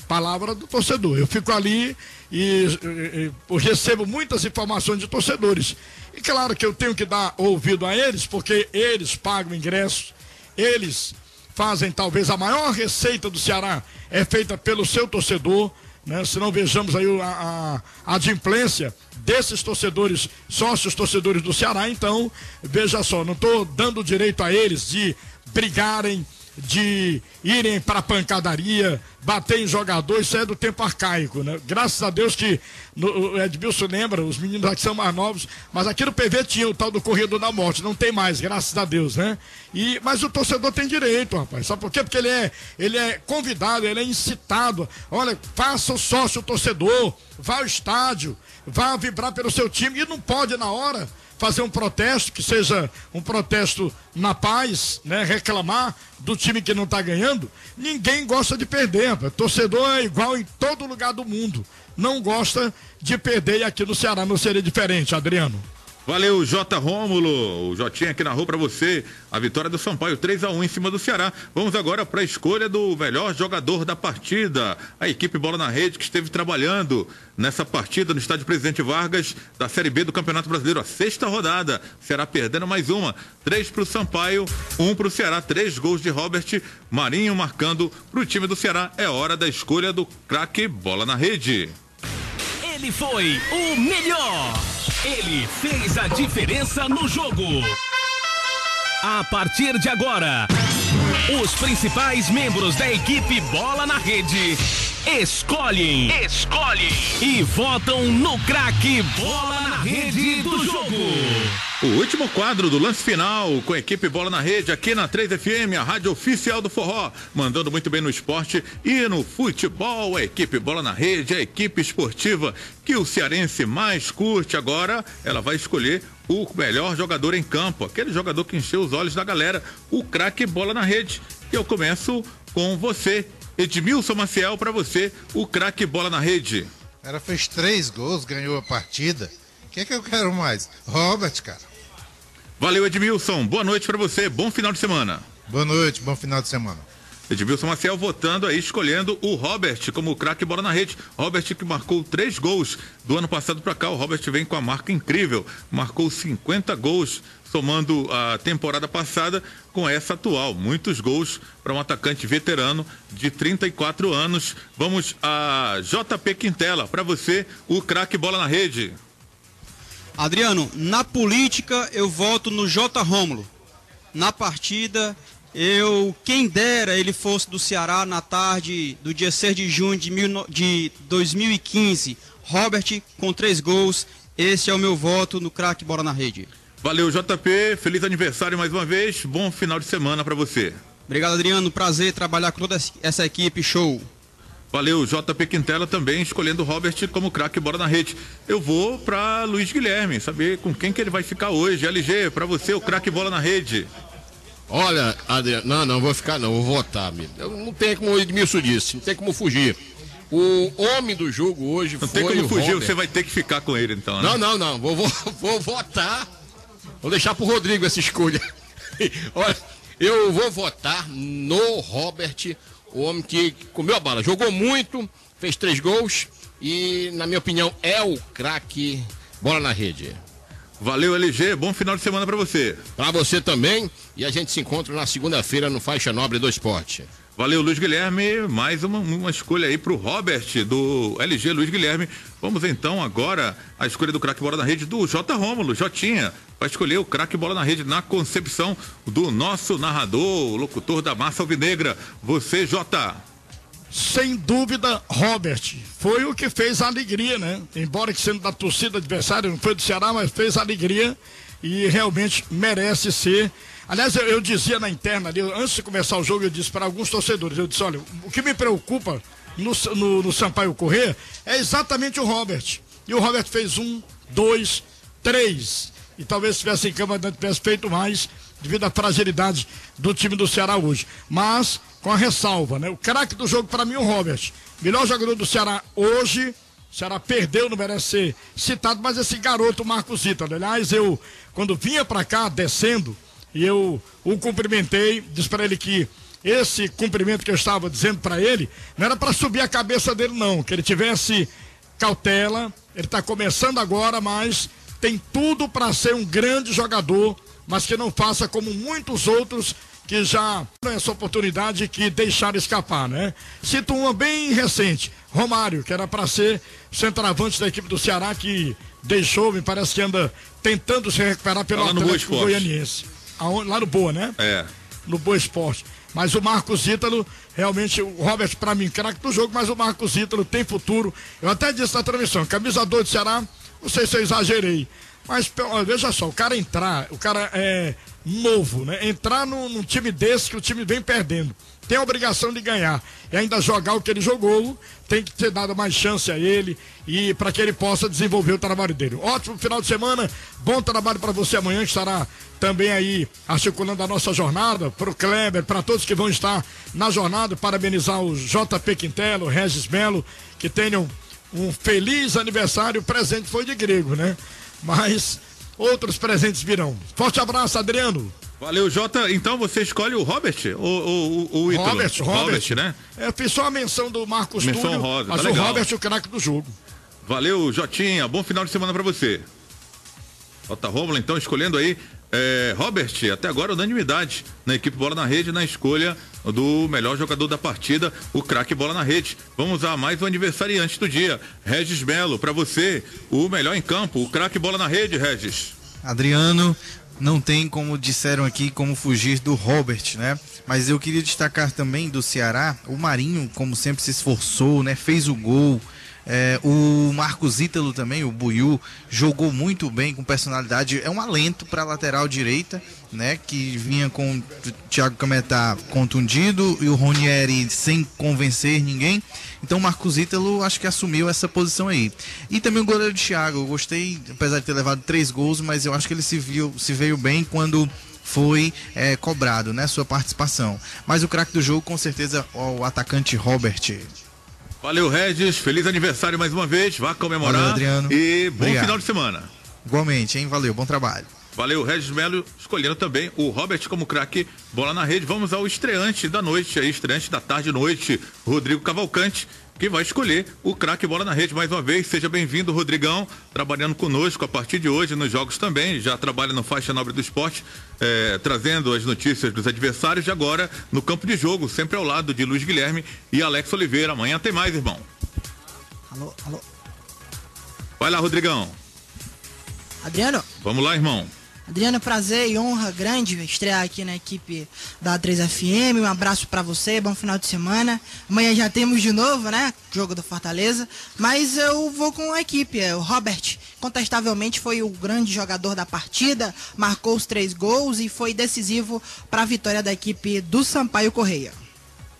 Palavra do torcedor. Eu fico ali e recebo muitas informações de torcedores. E claro que eu tenho que dar ouvido a eles, porque eles pagam ingressos, eles fazem talvez a maior receita do Ceará, é feita pelo seu torcedor, né? Se não vejamos aí a adimplência desses torcedores, sócios torcedores do Ceará, então, veja só, não estou dando direito a eles de brigarem, de irem para pancadaria, bater em jogador, isso é do tempo arcaico, né? Graças a Deus que o Edmilson lembra, os meninos aqui são mais novos, mas aqui no PV tinha o tal do Corredor da Morte, não tem mais, graças a Deus, né? Mas o torcedor tem direito, rapaz, sabe por quê? Porque ele é convidado, ele é incitado, olha, faça o sócio torcedor, vá ao estádio, vá vibrar pelo seu time, e não pode na hora fazer um protesto, que seja um protesto na paz, né? Reclamar do time que não está ganhando. Ninguém gosta de perder, rapaz. Torcedor é igual em todo lugar do mundo. Não gosta de perder, e aqui no Ceará não seria diferente, Adriano. Valeu, J. Rômulo, o Jotinha aqui narrou para você a vitória do Sampaio, 3-1 em cima do Ceará. Vamos agora para a escolha do melhor jogador da partida. A equipe Bola na Rede, que esteve trabalhando nessa partida no estádio Presidente Vargas da Série B do Campeonato Brasileiro, a 6ª rodada. Ceará perdendo mais uma, 3 para o Sampaio, 1 para o Ceará, 3 gols de Robert, Marinho marcando para o time do Ceará. É hora da escolha do craque Bola na Rede. Ele foi o melhor. Ele fez a diferença no jogo. A partir de agora, os principais membros da equipe Bola na Rede escolhem e votam no craque Bola na Rede do jogo. O último quadro do lance final com a equipe Bola na Rede aqui na 3FM, a rádio oficial do forró, mandando muito bem no esporte e no futebol. A equipe Bola na Rede, a equipe esportiva que o cearense mais curte. Agora ela vai escolher o melhor jogador em campo, aquele jogador que encheu os olhos da galera, o craque Bola na Rede. E eu começo com você, Edmilson Maciel, para você, o craque Bola na Rede. Ela fez 3 gols, ganhou a partida. O que eu quero mais? Robert, cara. Valeu, Edmilson. Boa noite para você. Bom final de semana. Boa noite, bom final de semana. Edmilson Maciel votando aí, escolhendo o Robert como o craque Bola na Rede. Robert que marcou 3 gols do ano passado para cá. O Robert vem com a marca incrível. Marcou 50 gols, somando a temporada passada com essa atual. Muitos gols para um atacante veterano de 34 anos. Vamos a JP Quintela. Para você, o craque Bola na Rede. Adriano, na política eu voto no J. Rômulo. Na partida, quem dera ele fosse do Ceará na tarde do dia 6 de junho de 2015. Robert com 3 gols. Esse é o meu voto no craque Bola na Rede. Valeu, JP. Feliz aniversário mais uma vez. Bom final de semana para você. Obrigado, Adriano. Prazer trabalhar com toda essa equipe. Show. Valeu, JP Quintela também escolhendo o Robert como craque Bola na Rede. Eu vou para Luiz Guilherme, saber com quem que ele vai ficar hoje. LG, para você o craque Bola na Rede. Olha, Adriano, não vou ficar não, vou votar, amigo. Eu não tem como o Edmilson disse, não tem como fugir. O homem do jogo hoje não foi tem como fugir, Robert. você vai ter que ficar com ele então, né? Não, vou votar. Vou deixar pro Rodrigo essa escolha. Olha, eu vou votar no Robert, o homem que comeu a bala, jogou muito, fez 3 gols e, na minha opinião, é o craque Bola na Rede. Valeu, LG, bom final de semana para você. Para você também, e a gente se encontra na segunda-feira no Faixa Nobre do Esporte. Valeu, Luiz Guilherme, mais uma escolha aí pro Robert, do LG Luiz Guilherme. Vamos então agora à escolha do craque Bola na Rede do J. Rômulo, Jotinha, vai escolher o craque Bola na Rede na concepção do nosso narrador, o locutor da Massa Alvinegra, você, Jota. Sem dúvida, Robert. Foi o que fez a alegria, né? Embora que sendo da torcida adversária, não foi do Ceará, mas fez a alegria e realmente merece ser. Aliás, eu dizia na interna ali, antes de começar o jogo, eu disse para alguns torcedores, eu disse, olha, o que me preocupa no Sampaio Corrêa é exatamente o Robert. E o Robert fez 1, 2, 3. E talvez se tivesse em campo, não tivesse feito mais, devido à fragilidade do time do Ceará hoje. Mas, com a ressalva, né? O craque do jogo para mim é o Robert. Melhor jogador do Ceará hoje. O Ceará perdeu, não merece ser citado, mas esse garoto, o Marcos Ítalo. Aliás, eu, quando vinha para cá, descendo, e eu o cumprimentei, disse para ele que esse cumprimento que eu estava dizendo para ele, não era para subir a cabeça dele não, que ele tivesse cautela, ele está começando agora, mas tem tudo para ser um grande jogador, mas que não faça como muitos outros que já essa oportunidade que deixaram escapar, né? Cito uma bem recente, Romário, que era para ser centroavante da equipe do Ceará, que deixou, me parece que anda tentando se recuperar pelo Atlético Goianiense. Lá no Boa, né? É. No Boa Esporte. Mas o Marcos Ítalo, realmente, o Robert, para mim, craque do jogo, mas o Marcos Ítalo tem futuro. Eu até disse na transmissão, camisa 2 do Ceará, não sei se eu exagerei, mas veja só, o cara é novo, né? Entrar num time desse que o time vem perdendo, tem a obrigação de ganhar e ainda jogar o que ele jogou, tem que ter dado mais chance a ele e para que ele possa desenvolver o trabalho dele. Ótimo final de semana, bom trabalho para você amanhã, que estará também aí articulando a nossa jornada, para o Kleber, para todos que vão estar na jornada, parabenizar o JP Quintela, o Regis Melo, que tenham um feliz aniversário. O presente foi de grego, né? Mas outros presentes virão. Forte abraço, Adriano. Valeu, Jota. Então você escolhe o Robert ou o Ítalo? Robert, né? Fiz só a menção do Marcos Túlio, rosa, mas tá o legal. Robert é o craque do jogo. Valeu, Jotinha. Bom final de semana pra você. J. Rômulo, então, escolhendo aí Robert, até agora unanimidade na equipe Bola na Rede, na escolha do melhor jogador da partida, o craque Bola na Rede. Vamos a mais um aniversariante do dia, Regis Melo, para você, o melhor em campo, o craque Bola na Rede, Regis. Adriano, não tem, como disseram aqui, como fugir do Robert, né? Mas eu queria destacar também do Ceará, o Marinho, como sempre se esforçou, né? Fez o gol, O Marcos Ítalo também, o Buiú, jogou muito bem, com personalidade. É um alento para a lateral direita, né? Que vinha com o Thiago Cametá contundido e o Ronieri sem convencer ninguém. Então o Marcos Ítalo acho que assumiu essa posição aí. E também o goleiro Thiago, eu gostei, apesar de ter levado 3 gols, mas eu acho que ele se veio bem quando foi cobrado, né, sua participação. Mas o craque do jogo, com certeza, o atacante Robert. Valeu, Regis. Feliz aniversário mais uma vez. Vá comemorar. Valeu, Adriano. E bom Obrigado. final de semana. Igualmente, hein? Valeu, bom trabalho. Valeu, Regis Melo, escolhendo também o Robert como craque bola na rede. Vamos ao estreante da noite, estreante da tarde e noite, Rodrigo Cavalcante, que vai escolher o craque bola na rede mais uma vez. Seja bem-vindo, Rodrigão, trabalhando conosco a partir de hoje nos jogos também, já trabalha no Faixa Nobre do Esporte, trazendo as notícias dos adversários e agora no campo de jogo, sempre ao lado de Luiz Guilherme e Alex Oliveira. Amanhã tem mais, irmão. Alô. Vai lá, Rodrigão. Adriano. Vamos lá, irmão. Adriano, prazer e honra grande estrear aqui na equipe da 3FM. Um abraço pra você, bom final de semana. Amanhã já temos de novo, né? Jogo do Fortaleza. Mas eu vou com a equipe. O Robert, contestavelmente, foi o grande jogador da partida, marcou os 3 gols e foi decisivo para a vitória da equipe do Sampaio Correia.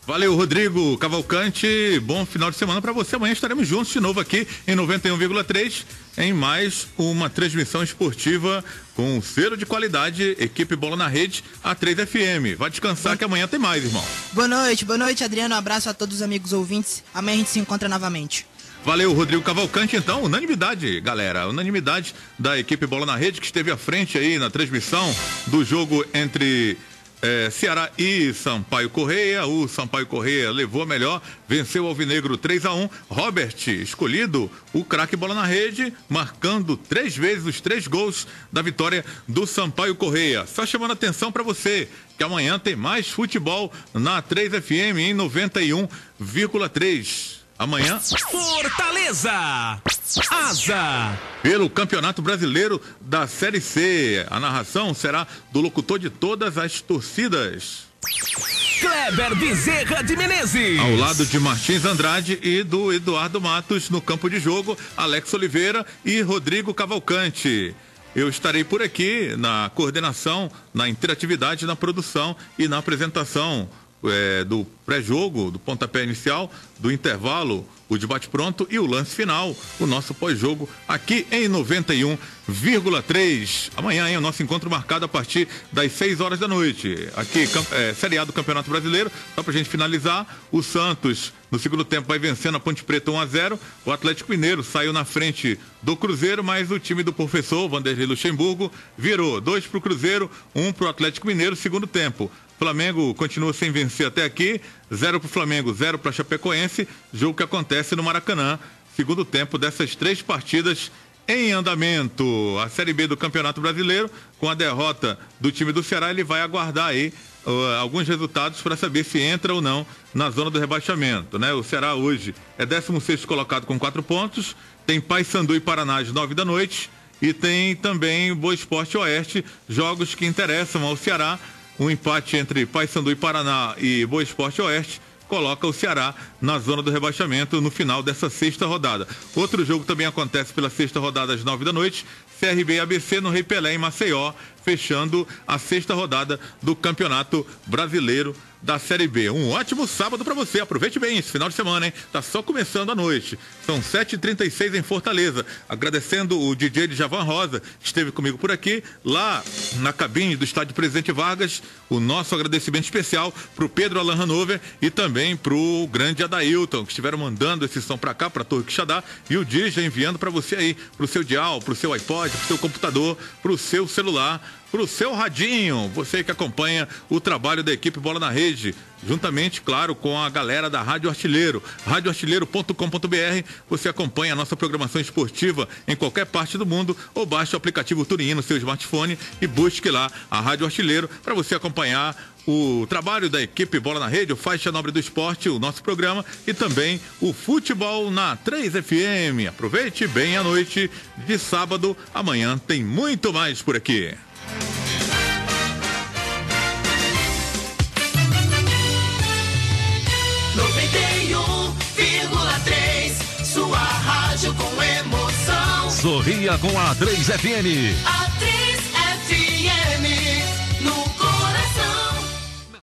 Valeu, Rodrigo Cavalcante, bom final de semana para você. Amanhã estaremos juntos de novo aqui em 91,3 em mais uma transmissão esportiva com selo de qualidade, equipe Bola na Rede, a 3FM. Vai descansar que amanhã tem mais, irmão. Boa noite, Adriano. Um abraço a todos os amigos ouvintes. Amanhã a gente se encontra novamente. Valeu, Rodrigo Cavalcante. Então, unanimidade, galera. Unanimidade da equipe Bola na Rede, que esteve à frente aí na transmissão do jogo entre Ceará e Sampaio Correia. O Sampaio Correia levou a melhor, venceu o Alvinegro 3-1. Robert, escolhido o craque bola na rede, marcando 3 vezes os 3 gols da vitória do Sampaio Correia. Só chamando a atenção para você que amanhã tem mais futebol na 3FM em 91,3. Amanhã, Fortaleza, Asa. Pelo Campeonato Brasileiro da Série C. A narração será do locutor de todas as torcidas, Kleber Bezerra de Menezes. Ao lado de Martins Andrade e do Eduardo Matos. No campo de jogo, Alex Oliveira e Rodrigo Cavalcante. Eu estarei por aqui na coordenação, na interatividade, na produção e na apresentação do pré-jogo, do pontapé inicial, do intervalo, o debate pronto e o lance final, o nosso pós-jogo aqui em 91,3. Amanhã, o nosso encontro marcado a partir das 6 horas da noite. Aqui, Série A do Campeonato Brasileiro, só pra gente finalizar, o Santos no segundo tempo vai vencendo a Ponte Preta 1-0. O Atlético Mineiro saiu na frente do Cruzeiro, mas o time do professor Vanderlei Luxemburgo virou 2 pro Cruzeiro, 1 pro Atlético Mineiro, segundo tempo. Flamengo continua sem vencer até aqui, 0 para o Flamengo, 0 para a Chapecoense, jogo que acontece no Maracanã, segundo tempo dessas 3 partidas em andamento. A Série B do Campeonato Brasileiro, com a derrota do time do Ceará, ele vai aguardar aí alguns resultados para saber se entra ou não na zona do rebaixamento, né? O Ceará hoje é 16º colocado com 4 pontos, tem Paysandu e Paraná às 9 da noite e tem também Boa Esporte Oeste, jogos que interessam ao Ceará. Um empate entre Paysandu e Paraná e Boa Esporte Oeste coloca o Ceará na zona do rebaixamento no final dessa 6ª rodada. Outro jogo também acontece pela 6ª rodada às 9 da noite, CRB e ABC no Rei Pelé em Maceió, fechando a 6ª rodada do Campeonato Brasileiro da Série B. Um ótimo sábado para você, aproveite bem esse final de semana, hein? Tá só começando a noite, são 7h36 em Fortaleza, agradecendo o DJ de Javan Rosa, que esteve comigo por aqui, lá na cabine do estádio Presidente Vargas, o nosso agradecimento especial pro Pedro Alan Hanover e também pro grande Adailton, que estiveram mandando esse som para cá, pra Torre Quixadá, e o DJ enviando para você aí, pro seu dial, pro seu iPod, pro seu computador, pro seu celular, pro seu radinho, você que acompanha o trabalho da equipe Bola na Rede, juntamente, claro, com a galera da Rádio Artilheiro, radioartilheiro.com.br, você acompanha a nossa programação esportiva em qualquer parte do mundo, ou baixe o aplicativo TuneIn no seu smartphone e busque lá a Rádio Artilheiro para você acompanhar o trabalho da equipe Bola na Rede, o Faixa Nobre do Esporte, o nosso programa e também o futebol na 3FM. Aproveite bem a noite de sábado, amanhã tem muito mais por aqui. 91,3, sua Sorria com a 3FM. A 3